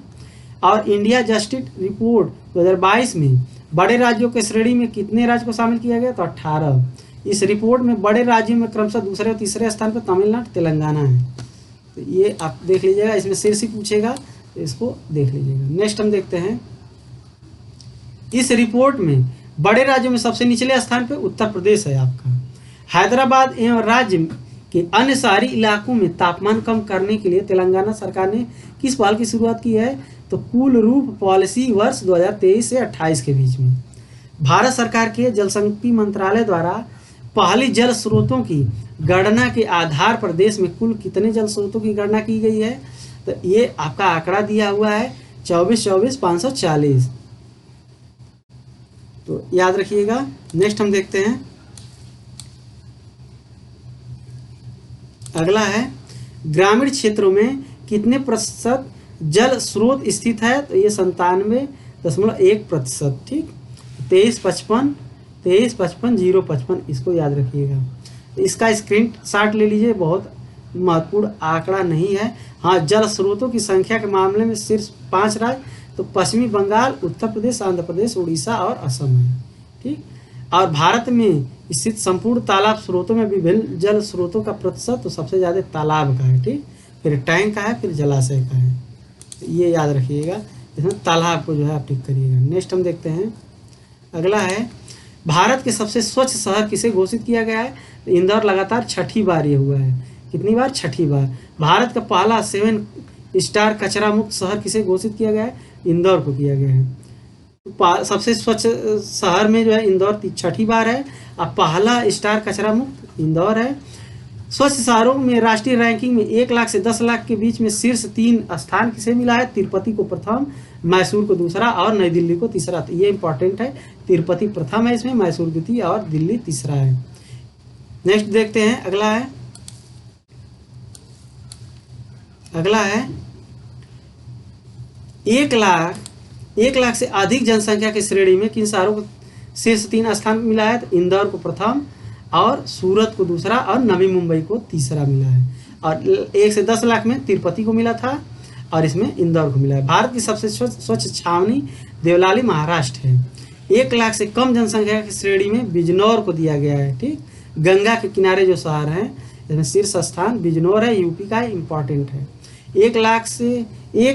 Speaker 1: और इंडिया जस्टिस रिपोर्ट 2022 में बड़े राज्यों के श्रेणी में कितने राज्य को शामिल किया गया? तो 18। इस रिपोर्ट में बड़े राज्यों में क्रमशः दूसरे और तीसरे स्थान पर तमिलनाडु, तेलंगाना है। तो ये आप देख लीजिएगा, इसमें शीर्ष ही पूछेगा, तो इसको देख लीजिएगा। नेक्स्ट हम देखते हैं, इस रिपोर्ट में बड़े राज्यों में सबसे निचले स्थान पर उत्तर प्रदेश है आपका। हैदराबाद एवं राज्य के अन्य शहरी इलाकों में तापमान कम करने के लिए तेलंगाना सरकार ने किस पहल की शुरुआत की है? तो कूल रूफ पॉलिसी वर्ष 2023 से 28 के बीच में। भारत सरकार के जल शक्ति मंत्रालय द्वारा पहली जल स्रोतों की गणना के आधार पर देश में कुल कितने जल स्रोतों की गणना की गई है? तो ये आपका आंकड़ा दिया हुआ है 24,540। तो याद रखिएगा। नेक्स्ट हम देखते हैं, अगला है ग्रामीण क्षेत्रों में कितने प्रतिशत जल स्रोत स्थित है? तो ये 97.1%। ठीक, 23,55,055, इसको याद रखिएगा। इसका स्क्रीनशॉट ले लीजिए, बहुत महत्वपूर्ण आंकड़ा नहीं है। हाँ, जल स्रोतों की संख्या के मामले में शीर्ष 5 राज्य तो पश्चिमी बंगाल, उत्तर प्रदेश, आंध्र प्रदेश, उड़ीसा और असम है। ठीक, और भारत में स्थित संपूर्ण तालाब स्रोतों में विभिन्न जल स्रोतों का प्रतिशत तो सबसे ज़्यादा तालाब का है। ठीक, फिर टैंक का है, फिर जलाशय का है, ये याद रखिएगा। इसमें तालाब को जो है आप टिक करिएगा। नेक्स्ट हम देखते हैं, अगला है भारत के सबसे स्वच्छ शहर किसे घोषित किया गया है? तो इंदौर लगातार छठी बार ये हुआ है। कितनी बार? छठी बार। भारत का पहला 7 स्टार कचरा मुक्त शहर किसे घोषित किया गया है? इंदौर को किया गया है। सबसे स्वच्छ शहर में जो है इंदौर छठी बार है। अब पहला स्टार कचरा मुक्त इंदौर है। स्वच्छ शहरों में राष्ट्रीय रैंकिंग में 1 लाख से 10 लाख के बीच में शीर्ष 3 स्थान किसे मिला है? तिरुपति को प्रथम, मैसूर को दूसरा और नई दिल्ली को तीसरा। तो ये इंपॉर्टेंट है, तिरुपति प्रथम है इसमें, मैसूर द्वितीय और दिल्ली तीसरा है। नेक्स्ट देखते हैं, अगला है 1 लाख से अधिक जनसंख्या की श्रेणी में किन शहरों को शीर्ष 3 स्थान मिला है? तो इंदौर को प्रथम और सूरत को दूसरा और नवी मुंबई को तीसरा मिला है। और 1 से 10 लाख में तिरुपति को मिला था और इसमें इंदौर को मिला है। भारत की सबसे स्वच्छ छावनी देवलाली महाराष्ट्र है। 1 लाख से कम जनसंख्या की श्रेणी में बिजनौर को दिया गया है। ठीक, गंगा के किनारे जो शहर है इसमें शीर्ष स्थान बिजनौर है, यूपी का, इंपॉर्टेंट है। 1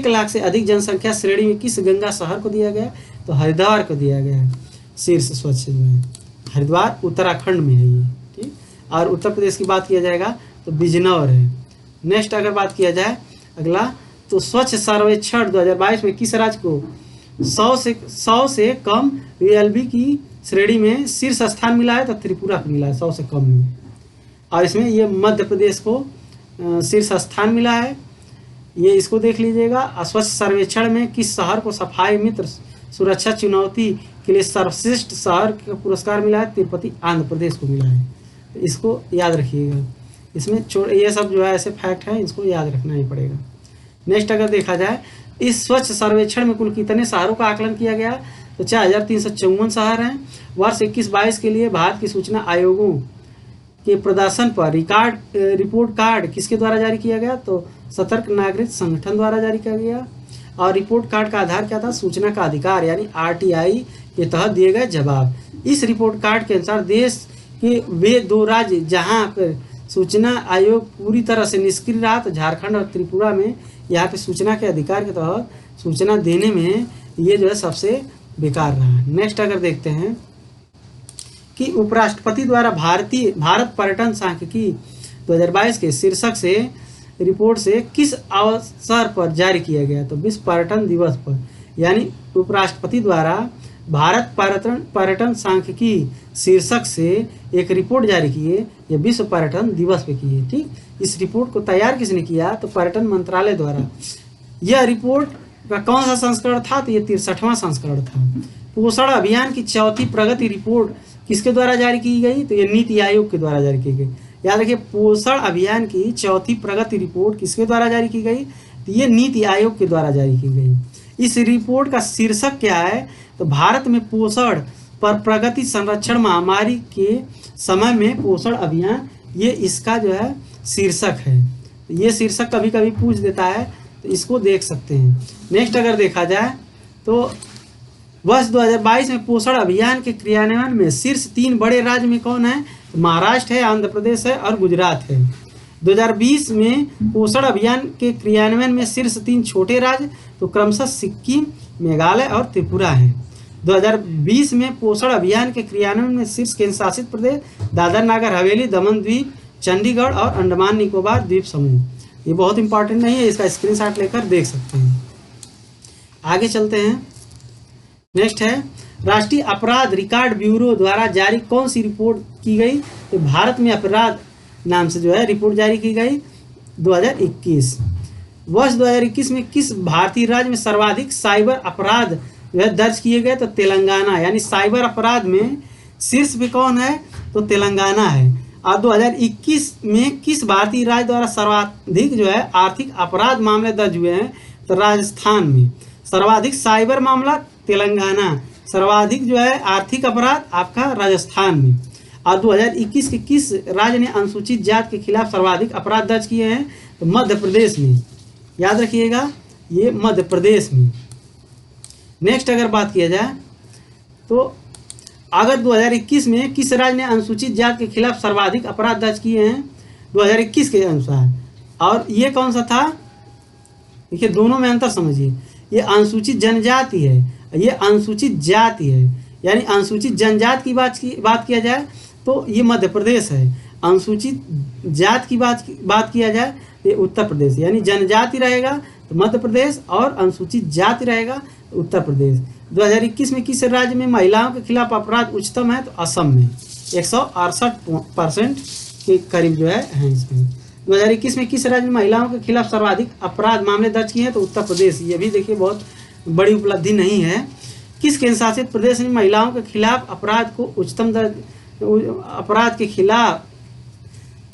Speaker 1: लाख से अधिक जनसंख्या श्रेणी में किस गंगा शहर को दिया गया? तो हरिद्वार को दिया गया है शीर्ष स्वच्छ में। हरिद्वार उत्तराखंड में है ये। ठीक, और उत्तर प्रदेश की बात किया जाएगा तो बिजनौर है। नेक्स्ट अगर बात किया जाए अगला, तो स्वच्छ सर्वेक्षण 2022 में किस राज्य को 100 से कम VLB की श्रेणी में शीर्ष स्थान मिला है? तो त्रिपुरा को मिला है 100 से कम में। और इसमें ये मध्य प्रदेश को शीर्ष स्थान मिला है, ये इसको देख लीजिएगा। स्वच्छ सर्वेक्षण में किस शहर को सफाई मित्र सुरक्षा चुनौती के लिए सर्वश्रेष्ठ शहर का पुरस्कार मिला है? तिरुपति आंध्र प्रदेश को मिला है। तो इसको याद रखिएगा, इसमें ये सब जो है ऐसे फैक्ट हैं, इसको याद रखना ही पड़ेगा। नेक्स्ट अगर देखा जाए, इस स्वच्छ सर्वेक्षण में कुल कितने शहरों का आकलन किया गया? तो 4354 शहर हैं। वर्ष 21-22 के लिए भारत की सूचना आयोगों के प्रदर्शन पर रिपोर्ट कार्ड किसके द्वारा जारी किया गया? तो सतर्क नागरिक संगठन द्वारा जारी किया गया। और रिपोर्ट कार्ड का आधार क्या था? सूचना का अधिकार यानी RTI के तहत दिए गए जवाब। इस रिपोर्ट कार्ड के अनुसार देश के वे 2 राज्य जहां पर सूचना आयोग पूरी तरह से निष्क्रिय रहा, तो झारखंड और त्रिपुरा में यहाँ पे सूचना के अधिकार के तहत सूचना देने में ये जो है सबसे बेकार रहा। नेक्स्ट अगर देखते हैं कि उपराष्ट्रपति द्वारा भारत पर्यटन सांख्यिकी 2022 के शीर्षक से रिपोर्ट से किस अवसर पर जारी किया गया? तो विश्व पर्यटन दिवस पर, यानी उपराष्ट्रपति द्वारा भारत पर्यटन सांख्यिकी शीर्षक से एक रिपोर्ट जारी की है, ये विश्व पर्यटन दिवस पे की है। ठीक, इस रिपोर्ट को तैयार किसने किया? तो पर्यटन मंत्रालय द्वारा। यह रिपोर्ट का कौन सा संस्करण था? तो ये 63वां संस्करण था। पोषण अभियान की 4थी प्रगति रिपोर्ट किसके द्वारा जारी की गई? तो ये नीति आयोग के द्वारा जारी की गई। याद रखिए, पोषण अभियान की 4थी प्रगति रिपोर्ट किसके द्वारा जारी की गई? तो ये नीति आयोग के द्वारा जारी की गई। इस रिपोर्ट का शीर्षक क्या है? तो भारत में पोषण पर प्रगति संरक्षण महामारी के समय में पोषण अभियान, ये इसका जो है शीर्षक है। ये शीर्षक कभी कभी पूछ देता है, तो इसको देख सकते हैं। नेक्स्ट अगर देखा जाए तो वर्ष 2022 में पोषण अभियान के क्रियान्वयन में शीर्ष 3 बड़े राज्य में कौन है? तो महाराष्ट्र है, आंध्र प्रदेश है और गुजरात है। 2020 में पोषण अभियान के क्रियान्वयन में शीर्ष 3 छोटे राज्य तो क्रमशः सिक्किम, मेघालय और त्रिपुरा है। 2020 में पोषण अभियान के क्रियान्वयन में शीर्ष केंद्र शासित प्रदेश दादर नागर हवेली, दमन द्वीप, चंडीगढ़ और अंडमान निकोबार द्वीप समूह। ये बहुत इंपॉर्टेंट नहीं है, इसका स्क्रीनशॉट लेकर देख सकते हैं। आगे चलते हैं। नेक्स्ट है, राष्ट्रीय अपराध रिकॉर्ड ब्यूरो द्वारा जारी कौन सी रिपोर्ट की गई? तो भारत में अपराध नाम से जो है रिपोर्ट जारी की गई 2021। वर्ष 2021 में किस भारतीय राज्य में सर्वाधिक साइबर अपराध जो है दर्ज किए गए? तो तेलंगाना, यानी साइबर अपराध में शीर्ष पे कौन है? तो तेलंगाना है। और 2021 में किस भारतीय राज्य द्वारा सर्वाधिक जो है आर्थिक अपराध मामले दर्ज हुए हैं? तो राजस्थान में। सर्वाधिक साइबर मामला तेलंगाना, सर्वाधिक जो है आर्थिक अपराध आपका राजस्थान में। और 2021 के किस राज्य ने अनुसूचित जाति के खिलाफ सर्वाधिक अपराध दर्ज किए हैं? तो मध्य प्रदेश में। याद रखिएगा, ये मध्य प्रदेश में। नेक्स्ट अगर बात किया जाए तो अगस्त 2021 में किस राज्य ने अनुसूचित जाति के खिलाफ सर्वाधिक अपराध दर्ज किए हैं? 2021 के अनुसार। और ये कौन सा था? देखिए, दोनों में अंतर समझिए। ये अनुसूचित जनजाति है, ये अनुसूचित जाति है। यानी अनुसूचित जनजाति की बात किया जाए तो ये मध्य प्रदेश है, अनुसूचित जाति की बात किया जाए ये उत्तर प्रदेश। यानी जनजाति रहेगा तो मध्य प्रदेश और अनुसूचित जाति रहेगा तो उत्तर प्रदेश। 2021 में किस राज्य में महिलाओं के खिलाफ अपराध उच्चतम है? तो असम में 168% के करीब जो है इसमें। 2021 में किस राज्य में महिलाओं के खिलाफ सर्वाधिक अपराध मामले दर्ज किए हैं? तो उत्तर प्रदेश। ये भी देखिए बहुत बड़ी उपलब्धि नहीं है। किस केंद्र शासित प्रदेश ने महिलाओं के खिलाफ अपराध को उच्चतम अपराध के खिलाफ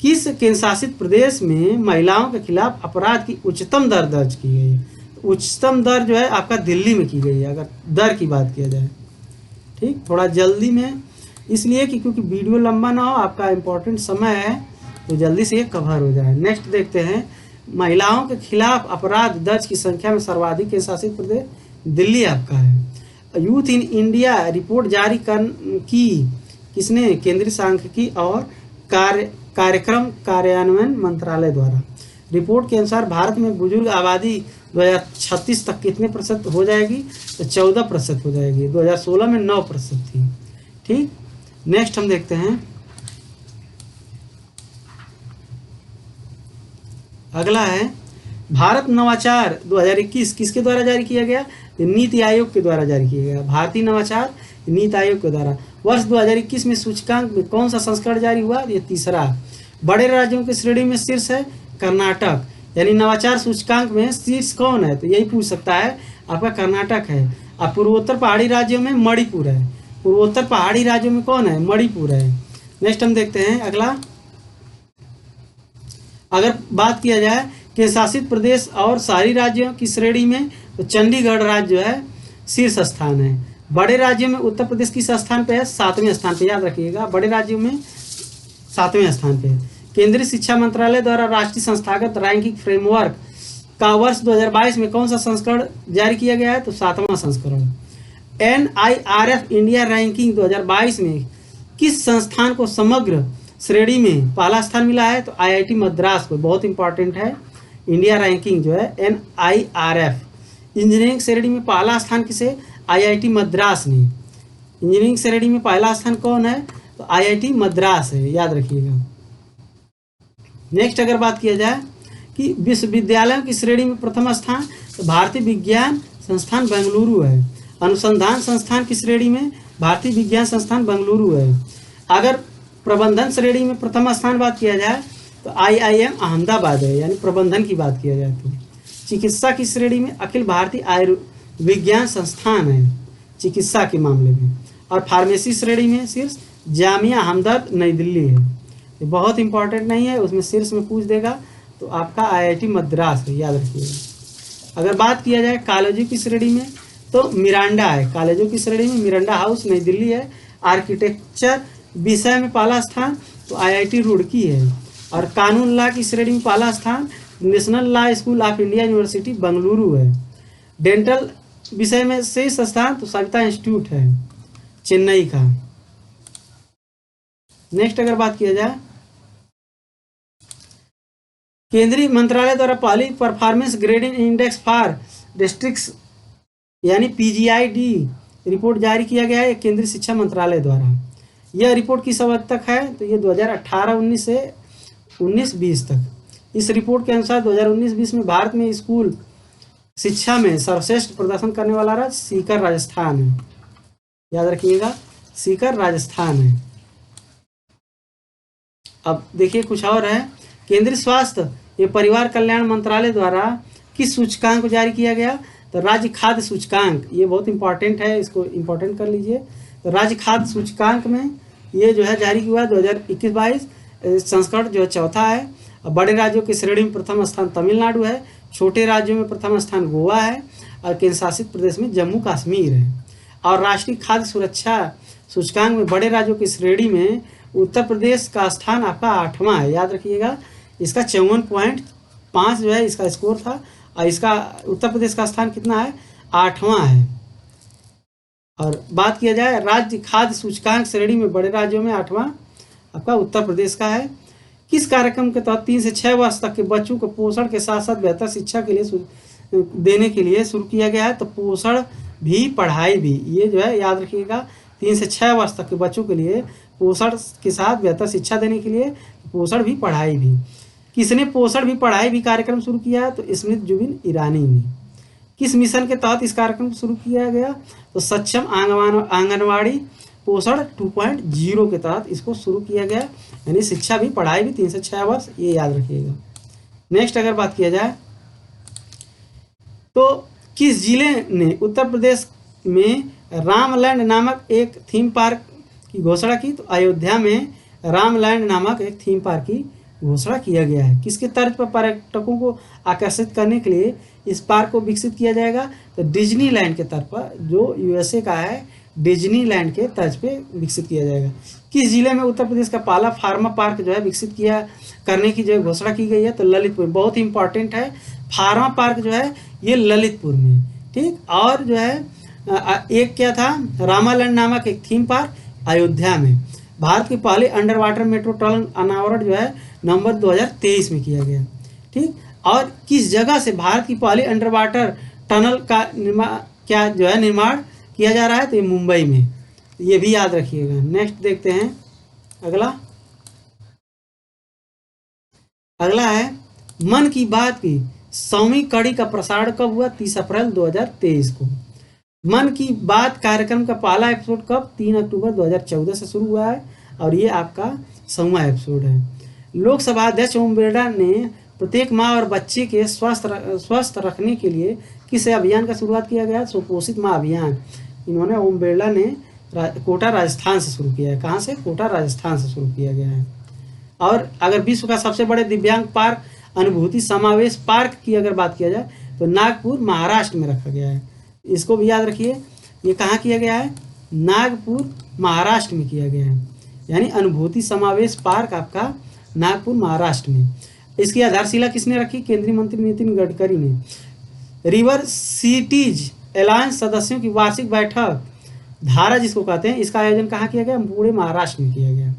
Speaker 1: किस केंद्र शासित प्रदेश में महिलाओं के खिलाफ अपराध की उच्चतम दर दर्ज की गई है? उच्चतम दर जो है आपका दिल्ली में की गई है, अगर दर की बात किया जाए। ठीक, थोड़ा जल्दी में इसलिए कि क्योंकि वीडियो लंबा ना हो, आपका इम्पोर्टेंट समय है तो जल्दी से ये कवर हो जाए। नेक्स्ट देखते हैं, महिलाओं के खिलाफ अपराध दर्ज की संख्या में सर्वाधिक केंद्र शासित प्रदेश दिल्ली आपका है। यूथ इन इंडिया रिपोर्ट जारी की किसने? केंद्रीय सांख्यिकी और कार्यक्रम कार्यान्वयन मंत्रालय द्वारा। रिपोर्ट के अनुसार भारत में बुजुर्ग आबादी 2036 तक कितने प्रतिशत हो जाएगी? तो 14% हो जाएगी। 2016 में 9% थी। ठीक, नेक्स्ट हम देखते हैं, अगला है भारत नवाचार 2021 किसके द्वारा जारी किया गया? नीति आयोग के द्वारा जारी किया गया। भारतीय नवाचार नीति आयोग के द्वारा। वर्ष 2021 में सूचकांक में कौन सा संस्करण जारी हुआ? ये तीसरा। बड़े राज्यों की श्रेणी में शीर्ष है कर्नाटक। यानी नवाचार सूचकांक में शीर्ष कौन है? तो यही पूछ सकता है, आपका कर्नाटक है। और पूर्वोत्तर पहाड़ी राज्यों में मणिपुर है। पूर्वोत्तर पहाड़ी राज्यों में कौन है? मणिपुर है। नेक्स्ट हम देखते हैं अगला, अगर बात किया जाए केंद्र शासित प्रदेश और शहरी राज्यों की श्रेणी में तो चंडीगढ़ राज्य जो है शीर्ष स्थान है। बड़े राज्यों में उत्तर प्रदेश किस स्थान पे है? 7वें स्थान पे, याद रखिएगा, बड़े राज्यों में 7वें स्थान पे। केंद्रीय शिक्षा मंत्रालय द्वारा राष्ट्रीय संस्थागत रैंकिंग फ्रेमवर्क का वर्ष 2022 में कौन सा संस्करण जारी किया गया है? तो 7वां संस्करण। NIRF इंडिया रैंकिंग 2022 में किस संस्थान को समग्र श्रेणी में पहला स्थान मिला है? तो IIT मद्रास को। बहुत इंपॉर्टेंट है इंडिया रैंकिंग जो है NIRF। इंजीनियरिंग श्रेणी में पहला स्थान किसे? IIT मद्रास ने। इंजीनियरिंग श्रेणी में पहला स्थान कौन है? तो IIT मद्रास है, याद रखिएगा। नेक्स्ट अगर बात किया जाए कि विश्वविद्यालयों की श्रेणी में प्रथम स्थान तो भारतीय विज्ञान संस्थान बेंगलुरु है। अनुसंधान संस्थान की श्रेणी में भारतीय विज्ञान संस्थान बेंगलुरु है। अगर प्रबंधन श्रेणी में प्रथम स्थान बात किया जाए तो IIM अहमदाबाद है, यानी प्रबंधन की बात किया जाए तो। चिकित्सा की श्रेणी में अखिल भारतीय आयुर्विज्ञान संस्थान है चिकित्सा के मामले में। और फार्मेसी श्रेणी में शीर्ष जामिया हमदर्द नई दिल्ली है। ये बहुत इंपॉर्टेंट नहीं है, उसमें शीर्ष में पूछ देगा तो आपका IIT मद्रास है, याद रखिएगा। अगर बात किया जाए कॉलेजों की श्रेणी में तो मिरांडा है। कॉलेजों की श्रेणी में मिरांडा हाउस नई दिल्ली है। आर्किटेक्चर विषय में पहला स्थान तो IIT रुड़की है। और कानून लॉ की श्रेणी में पहला स्थान national law school of India university Bengaluru है। डेंटल विषय में शीर्ष स्थान तो सविता इंस्टीट्यूट है चेन्नई का। नेक्स्ट अगर बात किया जाए, केंद्रीय मंत्रालय द्वारा पहली performance grading index for districts यानी PGID रिपोर्ट जारी किया गया है केंद्रीय शिक्षा मंत्रालय द्वारा। यह रिपोर्ट किस अवधि तक है? तो ये 2018-19 से 19-20 तक। इस रिपोर्ट के अनुसार 2019-20 में भारत में स्कूल शिक्षा में सर्वश्रेष्ठ प्रदर्शन करने वाला राज्य सीकर राजस्थान है, याद रखिएगा, सीकर राजस्थान है। अब देखिए कुछ और है, केंद्रीय स्वास्थ्य एवं परिवार कल्याण मंत्रालय द्वारा किस सूचकांक को जारी किया गया? तो राज्य खाद्य सूचकांक। ये बहुत इंपॉर्टेंट है, इसको इंपॉर्टेंट कर लीजिए। तो राज्य खाद्य सूचकांक में ये जो है जारी हुआ 2021-22 संस्करण जो है चौथा है। बड़े राज्यों की श्रेणी में प्रथम स्थान तमिलनाडु है। छोटे राज्यों में प्रथम स्थान गोवा है। और केंद्र शासित प्रदेश में जम्मू कश्मीर है। और राष्ट्रीय खाद्य सुरक्षा सूचकांक में बड़े राज्यों की श्रेणी में उत्तर प्रदेश का स्थान आपका 8वां है, याद रखिएगा। इसका 54.5 जो है इसका स्कोर था। और इसका उत्तर प्रदेश का स्थान कितना है? 8वां है। और बात किया जाए राज्य खाद्य सूचकांक श्रेणी में बड़े राज्यों में 8वां आपका उत्तर प्रदेश का है। किस कार्यक्रम के तहत 3 से 6 वर्ष तक के बच्चों को पोषण के साथ साथ बेहतर शिक्षा के लिए देने के लिए शुरू किया गया है। तो पोषण भी पढ़ाई भी, ये जो है याद रखिएगा, 3 से 6 वर्ष तक के बच्चों के लिए पोषण के साथ बेहतर शिक्षा देने के लिए पोषण भी पढ़ाई भी। किसने पोषण भी पढ़ाई भी कार्यक्रम शुरू किया है? तो स्मृति जुबिन ईरानी ने। किस मिशन के तहत इस कार्यक्रम को शुरू किया गया? तो सक्षम आंगनवाड़ी पोषण 2.0 के तहत इसको शुरू किया गया। यानी शिक्षा भी पढ़ाई भी 3 से 6 वर्ष, ये याद रखिएगा। नेक्स्ट अगर बात किया जाए तो किस जिले ने उत्तर प्रदेश में रामलैंड नामक एक थीम पार्क की घोषणा की? तो अयोध्या में रामलैंड नामक एक थीम पार्क की घोषणा किया गया है। किसके तर्ज पर पर्यटकों को आकर्षित करने के लिए इस पार्क को विकसित किया जाएगा? तो डिज्नीलैंड के तर्ज पर, जो यूएसए का है, डिज्नीलैंड के तर्ज पे विकसित किया जाएगा। किस जिले में उत्तर प्रदेश का पहला फार्मा पार्क जो है विकसित किया करने की जो घोषणा की गई है? तो ललितपुर। बहुत ही इंपॉर्टेंट है, फार्मा पार्क जो है ये ललितपुर में, ठीक। और जो है एक क्या था, रामालैंड नामक एक थीम पार्क अयोध्या में। भारत की पहली अंडर वाटर मेट्रो टनल अनावरण जो है नवंबर 2023 में किया गया, ठीक। और किस जगह से भारत की पहली अंडर वाटर टनल का निर्माण किया जा रहा है? तो ये मुंबई में, ये भी याद रखिएगा। नेक्स्ट देखते हैं अगला है मन की बात की 100वीं कड़ी का प्रसारण कब हुआ? 30 अप्रैल 2023 को। मन की बात कार्यक्रम का पहला एपिसोड कब? 3 अक्टूबर 2014 से शुरू हुआ है और ये आपका 100वां एपिसोड है। लोकसभा अध्यक्ष ओम बिरला ने प्रत्येक माँ और बच्चे के स्वस्थ रखने के लिए किस अभियान का शुरुआत किया गया? सुपोषित माँ अभियान। इन्होंने ओम बिरला ने कोटा राजस्थान से शुरू किया है। कहाँ से? कोटा राजस्थान से शुरू किया गया है। और अगर विश्व का सबसे बड़े दिव्यांग पार्क अनुभूति समावेश पार्क की अगर बात किया जाए तो नागपुर महाराष्ट्र में रखा गया है। इसको भी याद रखिए, ये कहाँ किया गया है? नागपुर महाराष्ट्र में किया गया है। यानी अनुभूति समावेश पार्क आपका नागपुर महाराष्ट्र में। इसकी आधारशिला किसने रखी? केंद्रीय मंत्री नितिन गडकरी ने। रिवर सिटीज अलायंस सदस्यों की वार्षिक बैठक धारा जिसको कहते हैं, इसका आयोजन कहाँ किया गया? पूरे महाराष्ट्र में किया गया।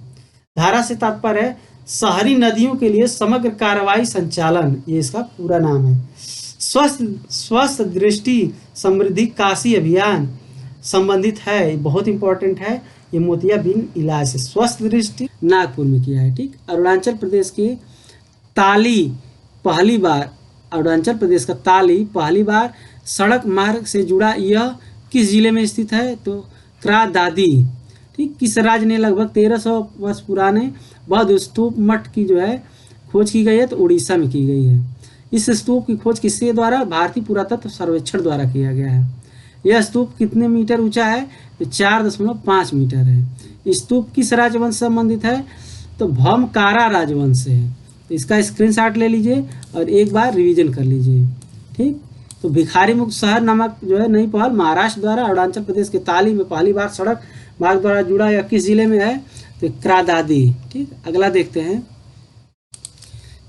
Speaker 1: धारा से तात्पर्य है शहरी नदियों के लिए समग्र कार्रवाई संचालन, ये इसका पूरा नाम है। स्वस्थ दृष्टि समृद्धि काशी अभियान संबंधित है, बहुत इंपॉर्टेंट है। ये मोतियाबिंद इलाज से स्वस्थ दृष्टि नागपुर में किया है, ठीक। अरुणाचल प्रदेश के ताली पहली बार सड़क मार्ग से जुड़ा, यह किस जिले में स्थित है? तो क्रा दादी, ठीक। किस राज्य ने लगभग 1300 वर्ष पुराने बौद्ध स्तूप मठ की जो है खोज की गई है? तो उड़ीसा में की गई है। इस स्तूप की खोज किसके द्वारा? भारतीय पुरातत्व सर्वेक्षण द्वारा किया गया है। यह स्तूप कितने मीटर ऊंचा है? तो 4.5 मीटर है। स्तूप किस राजवंश से संबंधित है? तो भौमकारा राजवंश से है। तो इसका स्क्रीनशॉट ले लीजिए और एक बार रिवीजन कर लीजिए, ठीक। तो भिखारी मुक्त शहर नामक जो है नई पहल महाराष्ट्र द्वारा अरुणाचल प्रदेश के ताली में पहली बार सड़क मार्ग द्वारा जुड़ा, या किस जिले में है? तो क्रादादी, ठीक। अगला देखते हैं,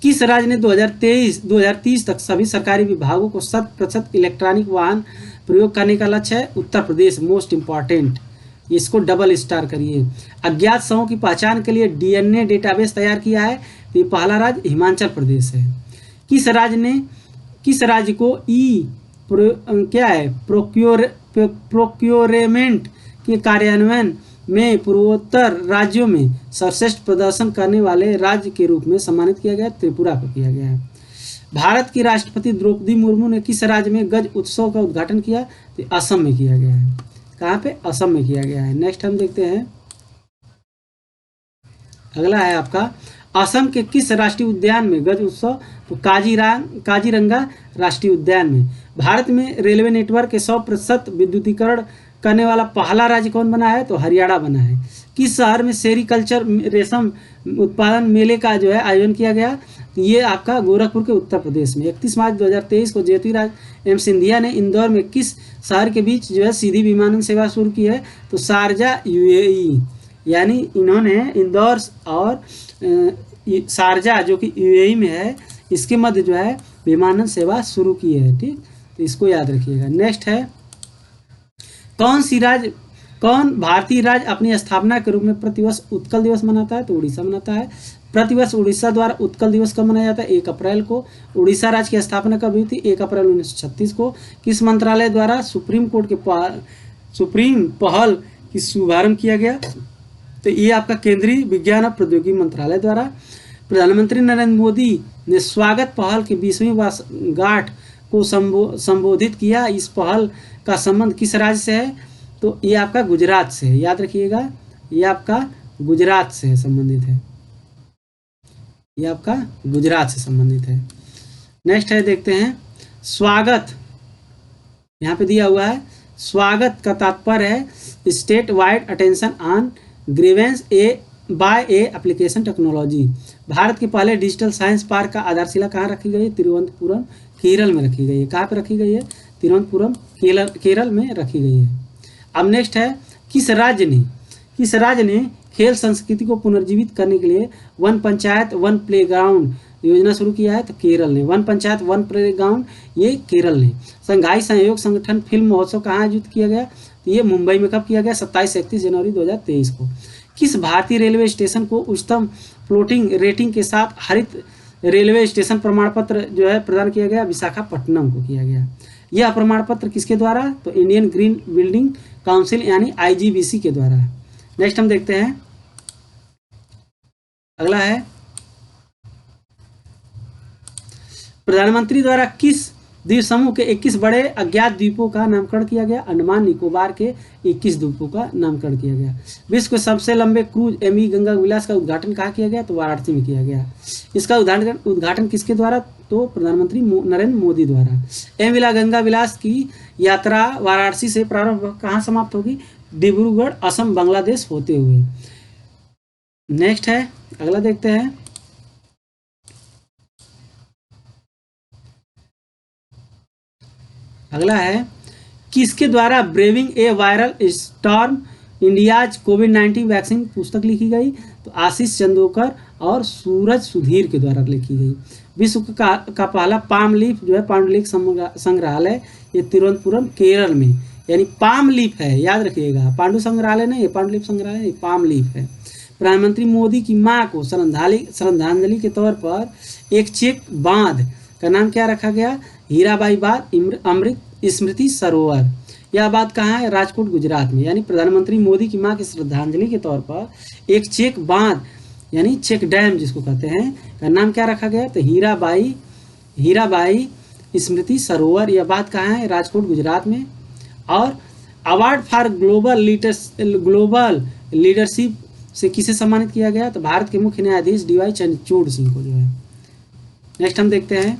Speaker 1: किस राज्य ने 2030 तक सभी सरकारी विभागों को 100% इलेक्ट्रॉनिक वाहन प्रयोग करने का लक्ष्य है? उत्तर प्रदेश, मोस्ट इंपॉर्टेंट, इसको डबल स्टार करिए। अज्ञात शवों की पहचान के लिए DNA डेटाबेस तैयार किया है, तो ये पहला राज्य हिमाचल प्रदेश है। किस राज्य को प्रोक्योरमेंट के कार्यान्वयन में पूर्वोत्तर राज्यों में सर्वश्रेष्ठ प्रदर्शन करने वाले राज्य के रूप में सम्मानित किया गया? त्रिपुरा को किया गया है। भारत की राष्ट्रपति द्रौपदी मुर्मू ने किस राज्य में गज उत्सव का उद्घाटन किया? तो असम में किया गया है। कहाँ पे? असम में किया गया है। नेक्स्ट हम देखते हैं, अगला है आपका असम के किस राष्ट्रीय उद्यान में गज उत्सव? तो काजीरंगा राष्ट्रीय उद्यान में। भारत में रेलवे नेटवर्क के 100% विद्युतीकरण करने वाला पहला राज्य कौन बना है? तो हरियाणा बना है। किस शहर में सेरीकल्चर रेशम उत्पादन मेले का जो है आयोजन किया गया? तो ये आपका गोरखपुर के उत्तर प्रदेश में। 31 मार्च 2023 को ज्योतिरादित्य सिंधिया ने इंदौर में किस शहर के बीच जो है सीधी विमानन सेवा शुरू की है? तो शारजा UAE, यानी इन्होंने इंदौर और शारजा जो कि UAE में है, इसके मध्य जो है विमानन सेवा शुरू की है, ठीक। तो इसको याद रखिएगा। नेक्स्ट है, कौन भारतीय राज्य अपनी स्थापना के रूप में प्रतिवर्ष उत्कल दिवस मनाता है? तो उड़ीसा मनाता है। प्रतिवर्ष उड़ीसा द्वारा उत्कल दिवस कब मनाया जाता है? 1 अप्रैल को। उड़ीसा राज्य की स्थापना कब हुई थी? 1 अप्रैल 1936 को। किस मंत्रालय द्वारा सुप्रीम पहल की शुभारंभ किया गया? तो ये आपका केंद्रीय विज्ञान और प्रौद्योगिकी मंत्रालय द्वारा। प्रधानमंत्री नरेंद्र मोदी ने स्वागत पहल की 20वीं वर्षगांठ को संबोधित किया। इस पहल का संबंध किस राज्य से है? तो ये आपका गुजरात से है, याद रखिएगा, ये आपका गुजरात से संबंधित है, ये आपका गुजरात से संबंधित है। नेक्स्ट है, देखते हैं स्वागत, यहाँ पे दिया हुआ है स्वागत का तात्पर्य है state wide attention on grievance by a application technology. Bharat के पहले डिजिटल साइंस पार्क का आधारशिला कहाँ रखी गई है? तिरुवनंतपुरम केरल में रखी गई है। कहाँ पे रखी गई है? तिरुवनंतपुरम केरल में रखी गई है। अब नेक्स्ट है, किस राज्य ने खेल संस्कृति को पुनर्जीवित करने के लिए वन पंचायत वन प्लेग्राउंड योजना शुरू किया है? तो केरल ने। वन पंचायत वन प्लेग्राउंड ये केरल ने। संघाई सहयोग संगठन फिल्म महोत्सव कहाँ आयोजित किया गया? तो ये मुंबई में कब किया गया? 27 से 31 जनवरी 2023 को। किस भारतीय रेलवे स्टेशन को उच्चतम फ्लोटिंग रेटिंग के साथ हरित रेलवे स्टेशन प्रमाण पत्र जो है प्रदान किया गया? विशाखापट्टनम को किया गया। यह प्रमाण पत्र किसके द्वारा? तो इंडियन ग्रीन बिल्डिंग काउंसिल यानी IGBC के द्वारा। नेक्स्ट हम देखते हैं, अगला है, प्रधानमंत्री द्वारा किस द्वीप समूह के 21 बड़े अज्ञात द्वीपों का नामकरण किया गया? अंडमान निकोबार के 21 द्वीपों का नामकरण किया गया। विश्व के सबसे लंबे क्रूज MV गंगा विलास का उद्घाटन कहाँ किया गया? तो वाराणसी में किया गया। इसका उद्घाटन किसके द्वारा? तो प्रधानमंत्री नरेंद्र मोदी द्वारा। गंगा विलास की यात्रा वाराणसी से प्रारंभ कहाँ समाप्त होगी? डिब्रूगढ़ असम बांग्लादेश होते हुए। नेक्स्ट है, अगला देखते हैं, अगला है, किसके द्वारा ब्रेविंग ए वायरल स्टॉर्म इंडियाज कोविड-19 वैक्सीन पुस्तक लिखी गई? तो आशीष चंदोकर और सूरज सुधीर के द्वारा लिखी गई। विश्व का पहला पाम लीफ जो है पांडुलिक संग्रहालय ये तिरुवनंतपुरम केरल में, यानी पाम लीफ है, याद रखिएगा, पांडु संग्रहालय नहीं, ये पांडुलिप संग्रहालय, ये पाम लीफ है। प्रधानमंत्री मोदी की मां को श्रद्धांजलि के तौर पर एक चेक बांध का नाम क्या रखा गया? हीराबाई बांध अमृत स्मृति सरोवर। यह बात कहाँ है? राजकोट गुजरात में। यानी प्रधानमंत्री मोदी की मां की श्रद्धांजलि के तौर पर एक चेक बांध यानी चेक डैम जिसको कहते हैं का नाम क्या रखा गया? तो हीराबाई स्मृति सरोवर। यह बात कहाँ है? राजकोट गुजरात में। और अवार्ड फॉर ग्लोबल लीडरशिप से किसे सम्मानित किया गया? तो भारत के मुख्य न्यायाधीश DY चंद्रचूड़ सिंह को जो है। नेक्स्ट हम देखते हैं,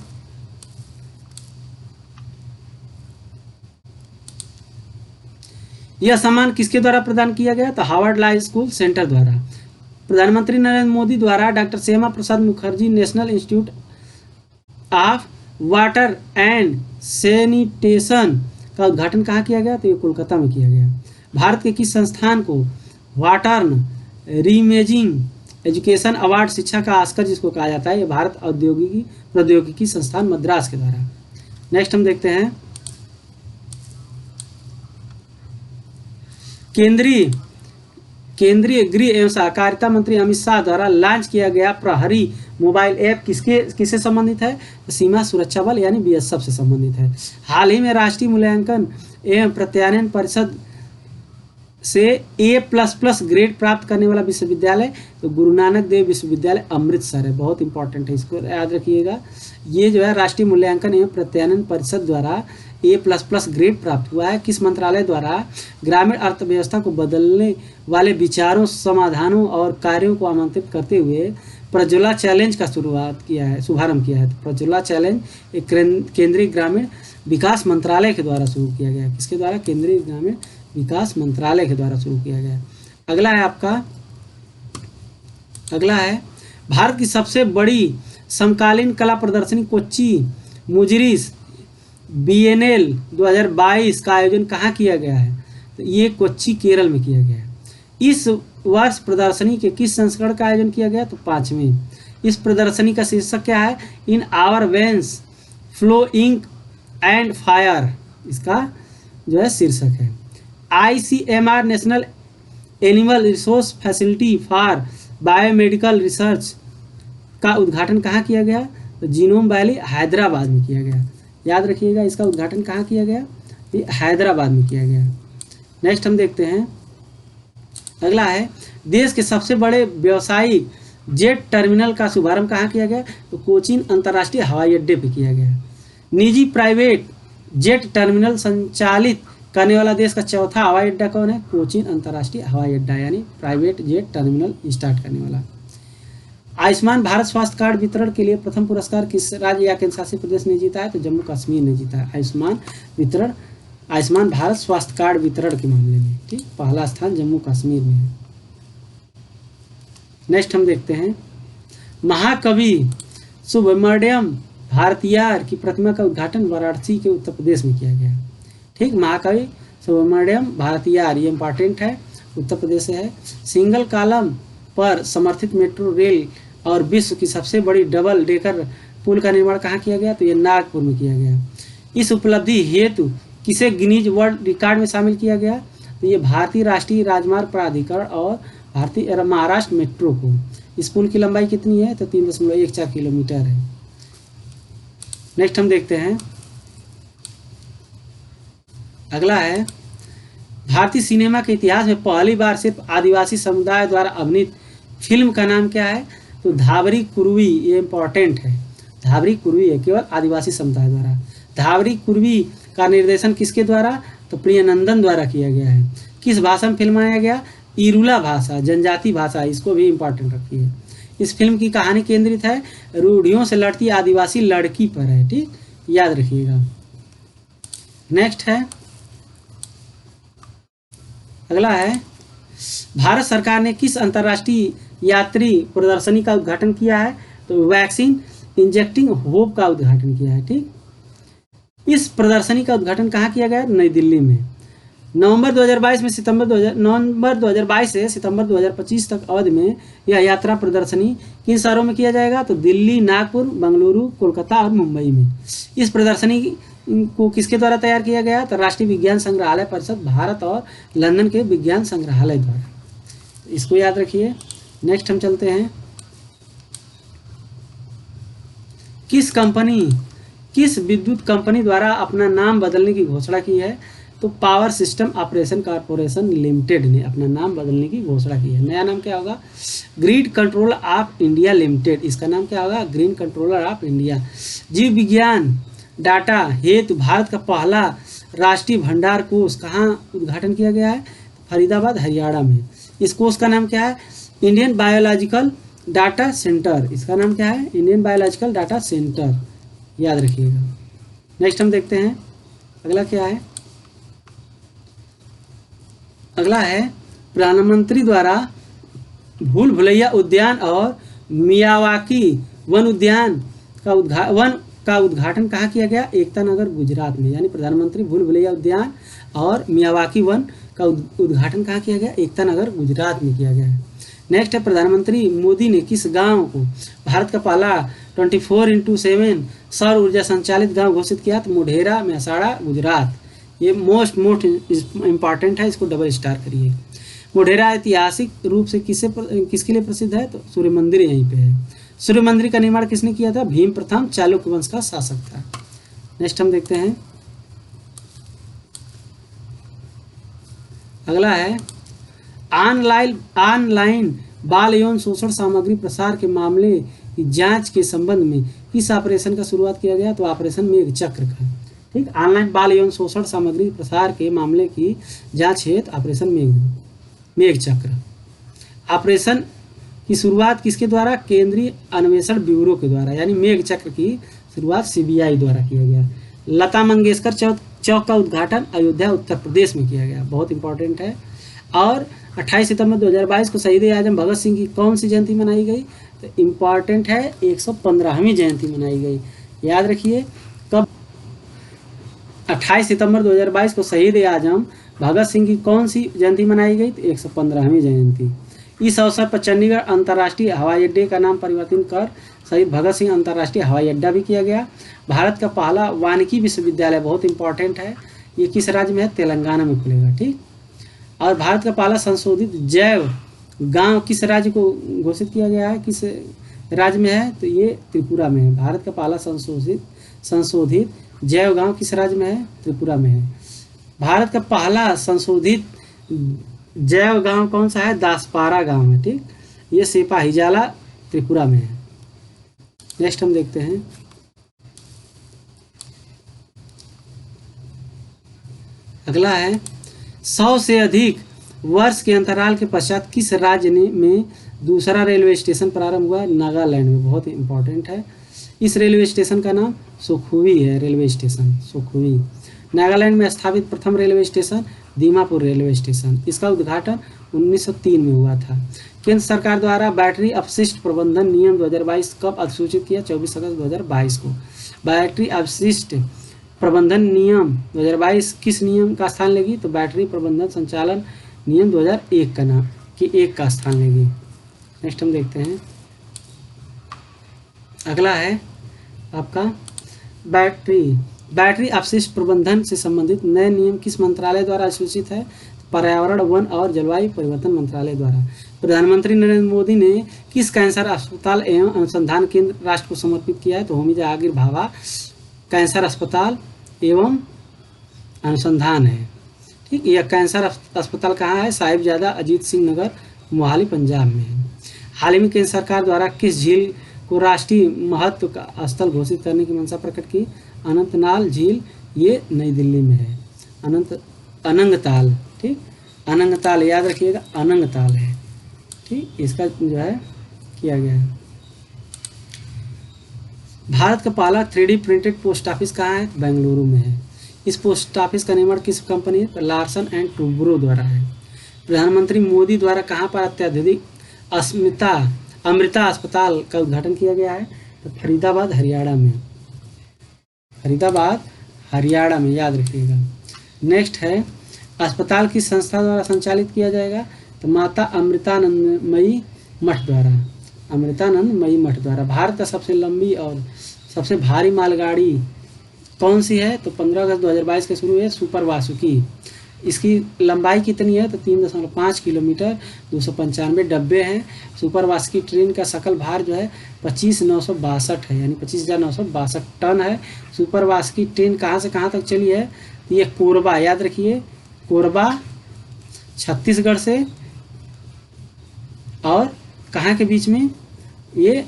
Speaker 1: यह सम्मान किसके द्वारा प्रदान किया गया? तो हार्वर्ड लॉ स्कूल सेंटर द्वारा। प्रधानमंत्री नरेंद्र मोदी द्वारा doctor Shyama Prasad Mukherjee national institute of water and sanitation का उद्घाटन कहाँ किया गया? तो ये कोलकाता में किया गया। भारत के किस संस्थान को वाटर्न रीइमेजिंग एजुकेशन अवार्ड शिक्षा का ऑस्कर जिसको कहा जाता है, ये भारत औद्योगिकी प्रौद्योगिकी संस्थान मद्रास के द्वारा। नेक्स्ट हम देखते हैं, केंद्रीय गृह एवं सहकारिता मंत्री अमित शाह द्वारा लॉन्च किया गया प्रहरी मोबाइल ऐप किससे संबंधित है? सीमा सुरक्षा बल यानी BSF से संबंधित है। हाल ही में राष्ट्रीय मूल्यांकन एवं प्रत्यायन परिषद से A++ ग्रेड प्राप्त करने वाला विश्वविद्यालय तो गुरु नानक देव विश्वविद्यालय अमृतसर है। बहुत इंपॉर्टेंट है, इसको याद रखिएगा। ये जो है राष्ट्रीय मूल्यांकन एवं प्रत्यायन परिषद द्वारा A++ ग्रेड प्राप्त हुआ है। किस मंत्रालय द्वारा ग्रामीण अर्थव्यवस्था को बदलने वाले विचारों, समाधानों और कार्यों को आमंत्रित करते हुए प्रज्वला चैलेंज का शुभारंभ किया है? तो प्रज्वला चैलेंज एक केंद्रीय ग्रामीण विकास मंत्रालय के द्वारा शुरू किया गया है। किसके द्वारा? केंद्रीय ग्रामीण विकास मंत्रालय के द्वारा शुरू किया गया है। अगला है भारत की सबसे बड़ी समकालीन कला प्रदर्शनी कोच्चि मुजिरिस बिएनएल 2022 का आयोजन कहाँ किया गया है? तो ये कोच्चि केरल में किया गया है। इस वर्ष प्रदर्शनी के किस संस्करण का आयोजन किया गया? तो 5वें। इस प्रदर्शनी का शीर्षक क्या है? In our veins flow ink and fire, इसका जो है शीर्षक है। ICMR national animal resource facility for biomedical research का उद्घाटन कहाँ किया गया? तो जीनोम वैली हैदराबाद में किया गया। याद रखिएगा, इसका उद्घाटन कहाँ किया गया? ये हैदराबाद में किया गया। नेक्स्ट हम देखते हैं, अगला है देश के सबसे बड़े व्यावसायिक जेट टर्मिनल का शुभारंभ कहाँ किया गया? तो कोचीन अंतर्राष्ट्रीय हवाई अड्डे पर किया गया। निजी प्राइवेट जेट टर्मिनल संचालित करने वाला देश का चौथा हवाई अड्डा कौन है? कोचीन अंतर्राष्ट्रीय हवाई अड्डा, यानी प्राइवेट जेट टर्मिनल स्टार्ट करने वाला। आयुष्मान भारत स्वास्थ्य कार्ड वितरण के लिए प्रथम पुरस्कार किस राज्य या केंद्र शासित प्रदेश ने जीता है? तो जम्मू कश्मीर ने जीता है। आयुष्मान भारत स्वास्थ्य कार्ड वितरण के मामले में, ठीक, पहला स्थान जम्मू कश्मीर में है। नेक्स्ट हम देखते हैं, महाकवि सुब्रमण्यम भारतीयार की प्रतिमा का उद्घाटन वाराणसी के उत्तर प्रदेश में किया गया। ठीक, महाकवि सुब्रमण्यम भारतीयार, ये इंपॉर्टेंट है, उत्तर प्रदेश से है। सिंगल कॉलम पर समर्थित मेट्रो रेल और विश्व की सबसे बड़ी डबल डेकर पुल का निर्माण कहाँ किया गया? तो ये नागपुर में किया गया। इस उपलब्धि हेतु किसे गिनीज वर्ल्ड रिकॉर्ड में शामिल किया गया? तो ये भारतीय राष्ट्रीय राजमार्ग प्राधिकरण और भारतीय महाराष्ट्र मेट्रो को। इस पुल की लंबाई कितनी है? तो 3.14 किलोमीटर है। नेक्स्ट हम देखते हैं, अगला है भारतीय सिनेमा के इतिहास में पहली बार सिर्फ आदिवासी समुदाय द्वारा अभिनीत फिल्म का नाम क्या है? तो धावरी कुरुवी, ये इंपॉर्टेंट है, धावरी कुरुवी है, केवल आदिवासी समुदाय द्वारा। धावरी कुरुवी का निर्देशन किसके द्वारा? तो प्रियनंदन द्वारा किया गया है। किस भाषा में फिल्माया गया? इरुला भाषा, जनजाति भाषा, इसको भी इंपॉर्टेंट रखिए। इस फिल्म की कहानी केंद्रित है रूढ़ियों से लड़ती आदिवासी लड़की पर है, ठीक, याद रखिएगा। नेक्स्ट है, अगला है भारत सरकार ने किस अंतर्राष्ट्रीय यात्री प्रदर्शनी का उद्घाटन किया है? तो वैक्सीन इंजेक्टिंग होप का उद्घाटन किया है। ठीक, इस प्रदर्शनी का उद्घाटन कहाँ किया गया? नई दिल्ली में। नवंबर 2022 से सितंबर 2025 तक अवधि में यह यात्रा प्रदर्शनी किन शहरों में किया जाएगा? तो दिल्ली, नागपुर, बेंगलुरु, कोलकाता और मुंबई में। इस प्रदर्शनी को किसके द्वारा तैयार किया गया? तो राष्ट्रीय विज्ञान संग्रहालय परिषद भारत और लंदन के विज्ञान संग्रहालय द्वारा। इसको याद रखिए। नेक्स्ट हम चलते हैं, किस विद्युत कंपनी द्वारा अपना नाम बदलने की घोषणा की है? तो power system operation corporation limited ने अपना नाम बदलने की घोषणा की है। नया नाम क्या होगा? Grid controller of India limited, इसका नाम क्या होगा? Green controller of India. जीव विज्ञान डाटा हेतु भारत का पहला राष्ट्रीय भंडार कोष कहाँ उद्घाटन किया गया है? फरीदाबाद, हरियाणा में। इस कोष का नाम क्या है? इंडियन बायोलॉजिकल डाटा सेंटर, इसका नाम क्या है? इंडियन बायोलॉजिकल डाटा सेंटर, याद रखिएगा। नेक्स्ट हम देखते हैं, अगला क्या है? अगला है प्रधानमंत्री द्वारा भूल भुलैया उद्यान और मियावाकी वन उद्यान का उद्घाटन कहाँ किया गया? एकता नगर, गुजरात में। यानी प्रधानमंत्री भूल भुलैया उद्यान और मियावाकी वन का उद्घाटन कहाँ किया गया? एकता नगर, गुजरात में किया गया है। नेक्स्ट है, प्रधानमंत्री मोदी ने किस गांव को भारत का पहला 24x7 सौर ऊर्जा संचालित गांव घोषित किया? तो मोढेरा, मेहसाणा, गुजरात। ये मोस्ट इम्पॉर्टेंट है, इसको डबल स्टार करिए। मोढेरा ऐतिहासिक रूप से किसके लिए प्रसिद्ध है? तो सूर्य मंदिर यहीं पे है। सूर्य मंदिर का निर्माण किसने किया था? भीम प्रथम चालुक्य वंश का शासक था। नेक्स्ट हम देखते हैं, अगला है ऑनलाइन बाल यौन शोषण सामग्री प्रसार के मामले की जांच के संबंध में किस ऑपरेशन का शुरुआत किया गया? तो ऑपरेशन मेघ चक्र का। ठीक, ऑनलाइन बाल यौन शोषण सामग्री प्रसार के मामले की जांच हेतु ऑपरेशन मेघ चक्र। ऑपरेशन की शुरुआत किसके द्वारा? केंद्रीय अन्वेषण ब्यूरो के द्वारा, यानी मेघ चक्र की शुरुआत सीबीआई द्वारा किया गया। लता मंगेशकर चौक का उद्घाटन अयोध्या, उत्तर प्रदेश में किया गया, बहुत इंपॉर्टेंट है। और 28 सितंबर 2022 को शहीद आजम भगत सिंह की कौन सी जयंती मनाई गई? तो इम्पॉर्टेंट है, 115वीं जयंती मनाई गई, याद रखिए। कब? 28 सितंबर 2022 को शहीद आजम भगत सिंह की कौन सी जयंती मनाई गई? तो 115वीं जयंती। इस अवसर पर चंडीगढ़ अंतर्राष्ट्रीय हवाई अड्डे का नाम परिवर्तन कर शहीद भगत सिंह अंतर्राष्ट्रीय हवाई अड्डा भी किया गया। भारत का पहला वानिकी विश्वविद्यालय, बहुत इंपॉर्टेंट है, ये किस राज्य में है? तेलंगाना में खुलेगा। ठीक, और भारत का पहला संशोधित जैव गांव किस राज्य को घोषित किया गया है? किस राज्य में है? तो ये त्रिपुरा में है। भारत का पहला संशोधित जैव गांव किस राज्य में है? त्रिपुरा में है। भारत का पहला संशोधित जैव गांव कौन सा है? दासपारा गांव है। ठीक, ये सिपाहीजाला त्रिपुरा में है। नेक्स्ट हम देखते हैं, अगला है 100 से अधिक वर्ष के अंतराल के पश्चात किस राज्य में दूसरा रेलवे स्टेशन प्रारंभ हुआ? नागालैंड में। बहुत इंपॉर्टेंट है। इस रेलवे स्टेशन का नाम सुखोई है। Railway station Sukhoi. नागालैंड में स्थापित प्रथम railway station Dimapur railway station. इसका उद्घाटन 1903 में हुआ था। केंद्र सरकार द्वारा बैटरी अपशिष्ट प्रबंधन नियम 2022 कब अधिसूचित किया? 24 अगस्त 2022 को। बैटरी अपशिष्ट प्रबंधन नियम 2022 किस नियम का स्थान लेगी? तो बैटरी प्रबंधन संचालन नियम 2001 का नाम कि 1 का स्थान लेगी। नेक्स्ट हम देखते हैं, अगला है आपका बैटरी अपशिष्ट प्रबंधन से संबंधित नए नियम किस मंत्रालय द्वारा अधिसूचित है? पर्यावरण, वन और जलवायु परिवर्तन मंत्रालय द्वारा। प्रधानमंत्री नरेंद्र मोदी ने किस कैंसर अस्पताल एवं अनुसंधान केंद्र राष्ट्र को समर्पित किया है? तो होमी जहांगीर भाभा कैंसर अस्पताल एवं अनुसंधान है। ठीक, यह कैंसर अस्पताल कहाँ है? साहिबजादा अजीत सिंह नगर, मोहाली, पंजाब में है। हाल ही में केंद्र सरकार द्वारा किस झील को राष्ट्रीय महत्व का स्थल घोषित करने की मंशा प्रकट की? अनंतनाग झील, ये नई दिल्ली में है। अनंगताल। ठीक, अनंगताल याद रखिएगा, अनंगताल है। ठीक, इसका जो है किया गया है। भारत का पहला 3D प्रिंटेड पोस्ट ऑफिस कहाँ है? बेंगलुरु में है। इस पोस्ट ऑफिस का निर्माण किस कंपनी है? तो लार्सन एंड टूब्रो द्वारा है। प्रधानमंत्री मोदी द्वारा कहाँ पर अत्याधुनिक अमृता अस्पताल का उद्घाटन किया गया है? तो फरीदाबाद, हरियाणा में। फरीदाबाद, हरियाणा में, याद रखिएगा। नेक्स्ट है, अस्पताल की संस्था द्वारा संचालित किया जाएगा? तो माता अमृतानंदमयी मठ द्वारा। अमृतानंदमयी मठ द्वारा। भारत का सबसे लंबी और सबसे भारी मालगाड़ी कौन सी है? तो 15 अगस्त 2022 के शुरू है सुपर वासुकी। इसकी लंबाई कितनी है? तो 3.5 किलोमीटर, 295 डब्बे हैं। सुपर वासुकी ट्रेन का सकल भार जो है 25,962 है, यानी 25,962 टन है। सुपर वासुकी ट्रेन कहाँ से कहाँ तक चली है? ये कोरबा, याद रखिए, कोरबा छत्तीसगढ़ से और कहाँ के बीच में? ये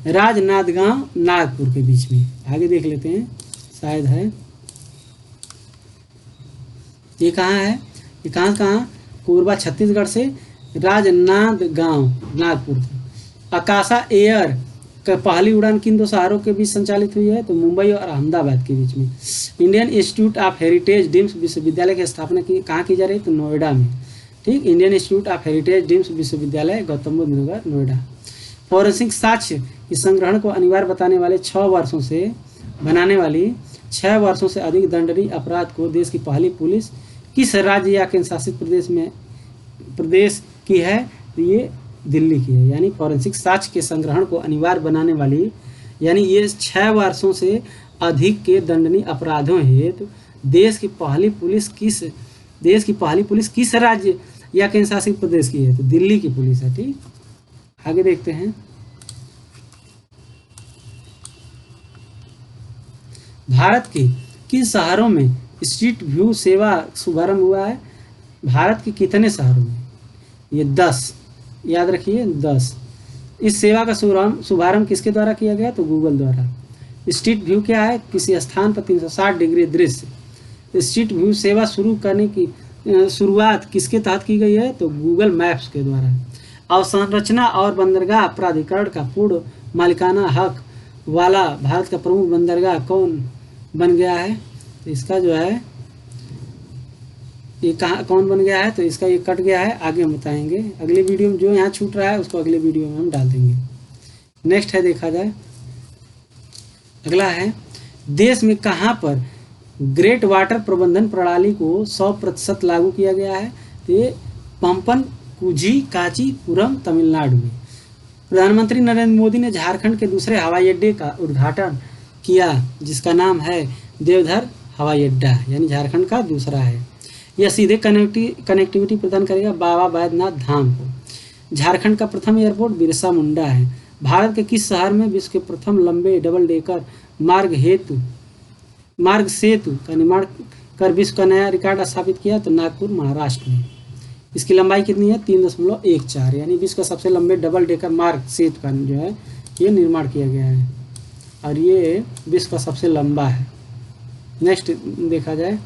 Speaker 1: राजनांदगांव नागपुर के बीच में। आगे देख लेते हैं, शायद है। ये कहाँ है? ये कहाँ? कोरबा छत्तीसगढ़ से राजनांदगांव नागपुर। आकाशा एयर का पहली उड़ान किन 2 शहरों के बीच संचालित हुई है? तो मुंबई और अहमदाबाद के बीच में। Indian institute of heritage deemed विश्वविद्यालय की स्थापना कहाँ की जा रही है? तो नोएडा में। ठीक, Indian institute of heritage deemed विश्वविद्यालय, गौतम बुद्ध नगर, नोएडा। फॉरेंसिक साक्ष्य के संग्रहण को अनिवार्य बनाने वाली 6 वर्षों से अधिक दंडनीय अपराध को देश की पहली पुलिस किस राज्य या केंद्र शासित प्रदेश की है? तो ये दिल्ली की है। यानी फॉरेंसिक साक्ष्य के संग्रहण को अनिवार्य बनाने वाली, यानी ये 6 वर्षों से अधिक के दंडनीय अपराधों हेतु देश की पहली पुलिस किस राज्य या केंद्र शासित प्रदेश की है? तो दिल्ली की पुलिस है। ठीक, आगे देखते हैं, भारत के किन शहरों में स्ट्रीट व्यू सेवा शुभारंभ हुआ है? भारत के कितने शहरों में? ये 10, याद रखिए, 10। इस सेवा का शुभारंभ किसके द्वारा किया गया? तो गूगल द्वारा। स्ट्रीट व्यू क्या है? किसी स्थान पर 360 डिग्री दृश्य। स्ट्रीट व्यू सेवा शुरू करने की शुरुआत किसके तहत की गई है? तो गूगल मैप्स के द्वारा। अवसंरचना और बंदरगाह प्राधिकरण का पूर्ण मालिकाना हक वाला भारत का प्रमुख बंदरगाह कौन बन गया है? तो इसका जो है ये कौन बन गया है? तो इसका ये कट गया है, आगे हम बताएंगे अगले वीडियो में। जो यहाँ छूट रहा है उसको अगले वीडियो में हम डाल देंगे। नेक्स्ट है, देखा जाए, अगला है, देश में कहाँ पर ग्रेट वाटर प्रबंधन प्रणाली को 100% लागू किया गया है? तो ये पंपन कुझी कांचीपुरम, तमिलनाडु में। प्रधानमंत्री नरेंद्र मोदी ने झारखंड के दूसरे हवाई अड्डे का उद्घाटन किया, जिसका नाम है देवधर हवाई अड्डा, यानी झारखंड का दूसरा है। यह सीधे कनेक्टिविटी प्रदान करेगा बाबा बैद्यनाथ धाम को। झारखंड का प्रथम एयरपोर्ट बिरसा मुंडा है। भारत के किस शहर में विश्व के प्रथम लंबे डबल डेकर मार्ग सेतु का निर्माण कर विश्व का नया रिकॉर्ड स्थापित किया? तो नागपुर, महाराष्ट्र में। इसकी लंबाई कितनी है? 3.14, यानी विश्व का सबसे लंबे डबल डेकर मार्ग सेतु का जो है ये निर्माण किया गया है और ये विश्व का सबसे लंबा है। नेक्स्ट देखा जाए,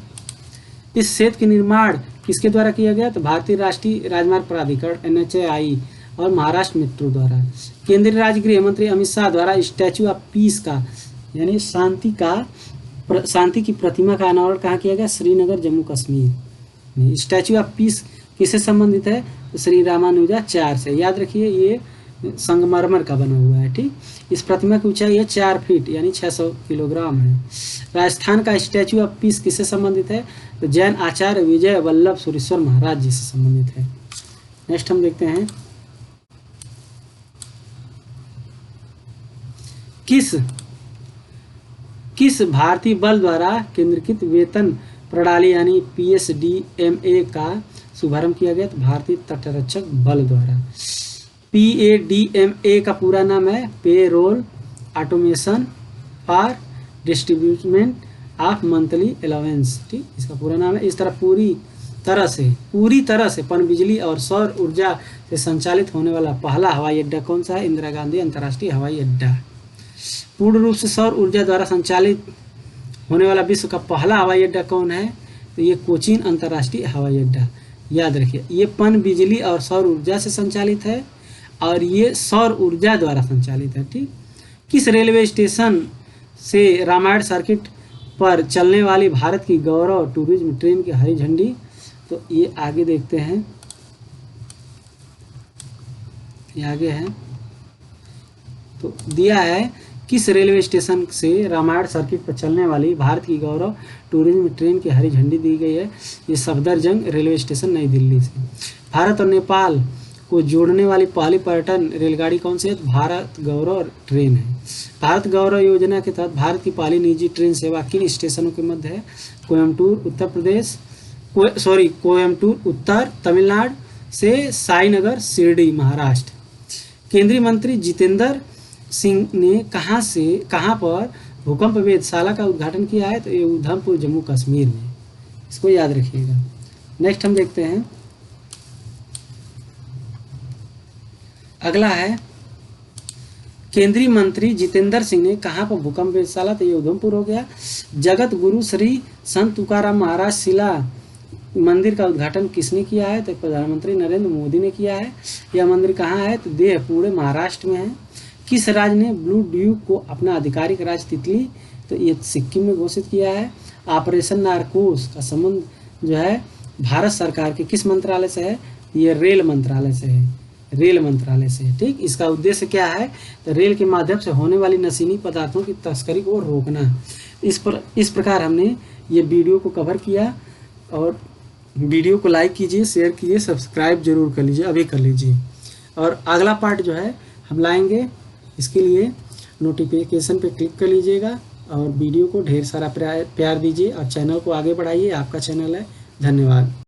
Speaker 1: इस सेतु के निर्माण किसके द्वारा किया गया? तो भारतीय राष्ट्रीय राजमार्ग प्राधिकरण NHAI और महाराष्ट्र मेट्रो द्वारा। केंद्रीय राज्य गृह मंत्री अमित शाह द्वारा स्टैचू ऑफ पीस का यानी शांति की प्रतिमा का अनावरण कहाँ किया गया? Srinagar, Jammu Kashmir. Statue of peace किससे संबंधित है? तो श्री रामानुजाचार्य से। याद रखिए ये संगमरमर का बना हुआ है। ठीक, इस प्रतिमा की ऊंचाई है 4 फीट यानी 600 किलोग्राम है। राजस्थान का स्टैचू ऑफ पीस किससे संबंधित है? तो जैन आचार्य विजय वल्लभ सुरेश्वर महाराज जी से संबंधित है। नेक्स्ट हम देखते हैं, किस भारतीय बल द्वारा केंद्रीकृत वेतन प्रणाली यानी PSDMA का शुभारंभ किया गया? तो भारतीय तटरक्षक बल द्वारा। PADMA का पूरा नाम है payroll automation for distributement of monthly allowance. ठीक, इसका पूरा नाम है। इस तरह पूरी तरह से पनबिजली और सौर ऊर्जा से संचालित होने वाला पहला हवाई अड्डा कौन सा है? इंदिरा गांधी अंतर्राष्ट्रीय हवाई अड्डा। पूर्ण रूप से सौर ऊर्जा द्वारा संचालित होने वाला विश्व का पहला हवाई अड्डा कौन है? तो ये कोचीन अंतर्राष्ट्रीय हवाई अड्डा। याद रखिए ये पन बिजली और सौर ऊर्जा से संचालित है और ये सौर ऊर्जा द्वारा संचालित है। ठीक, किस रेलवे स्टेशन से रामायण सर्किट पर चलने वाली भारत की गौरव टूरिज्म ट्रेन की हरी झंडी? तो ये आगे देखते हैं, ये आगे है तो दिया है किस रेलवे स्टेशन से रामायण सर्किट पर चलने वाली भारत की गौरव टूरिज्म ट्रेन की हरी झंडी दी गई है? ये सफदरजंग रेलवे स्टेशन नई दिल्ली से। भारत और नेपाल को जोड़ने वाली पहली पर्यटन रेलगाड़ी कौन सी है? तो भारत गौरव ट्रेन है। भारत गौरव योजना के तहत भारत की पहली निजी ट्रेन सेवा किन स्टेशनों के मध्य है? कोयम्बटूर उत्तर तमिलनाडु से साईनगर शिरडी महाराष्ट्र। केंद्रीय मंत्री जितेंद्र सिंह ने कहाँ पर भूकंप वेधशाला का उद्घाटन किया है? तो ये उधमपुर, जम्मू कश्मीर में। इसको याद रखिएगा। नेक्स्ट हम देखते हैं, अगला है केंद्रीय मंत्री जितेंद्र सिंह ने कहाँ पर भूकंप वेधशाला? तो ये उधमपुर हो गया। जगत गुरु श्री संत तुकाराम महाराज शिला मंदिर का उद्घाटन किसने किया है? तो प्रधानमंत्री नरेंद्र मोदी ने किया है। यह मंदिर कहाँ है? तो देह पूरे महाराष्ट्र में है। किस राज्य ने ब्लू ड्यूक को अपना आधिकारिक राज्य तितली? तो ये सिक्किम में घोषित किया है। ऑपरेशन नारकोस का संबंध जो है भारत सरकार के किस मंत्रालय से है? ये रेल मंत्रालय से है। ठीक, इसका उद्देश्य क्या है? तो रेल के माध्यम से होने वाली नशीली पदार्थों की तस्करी को रोकना। इस प्रकार हमने ये वीडियो को कवर किया और वीडियो को लाइक कीजिए, शेयर कीजिए, सब्सक्राइब जरूर कर लीजिए, अभी कर लीजिए। और अगला पार्ट जो है हम लाएंगे, इसके लिए नोटिफिकेशन पे क्लिक कर लीजिएगा और वीडियो को ढेर सारा प्यार दीजिए और चैनल को आगे बढ़ाइए। आपका चैनल है। धन्यवाद।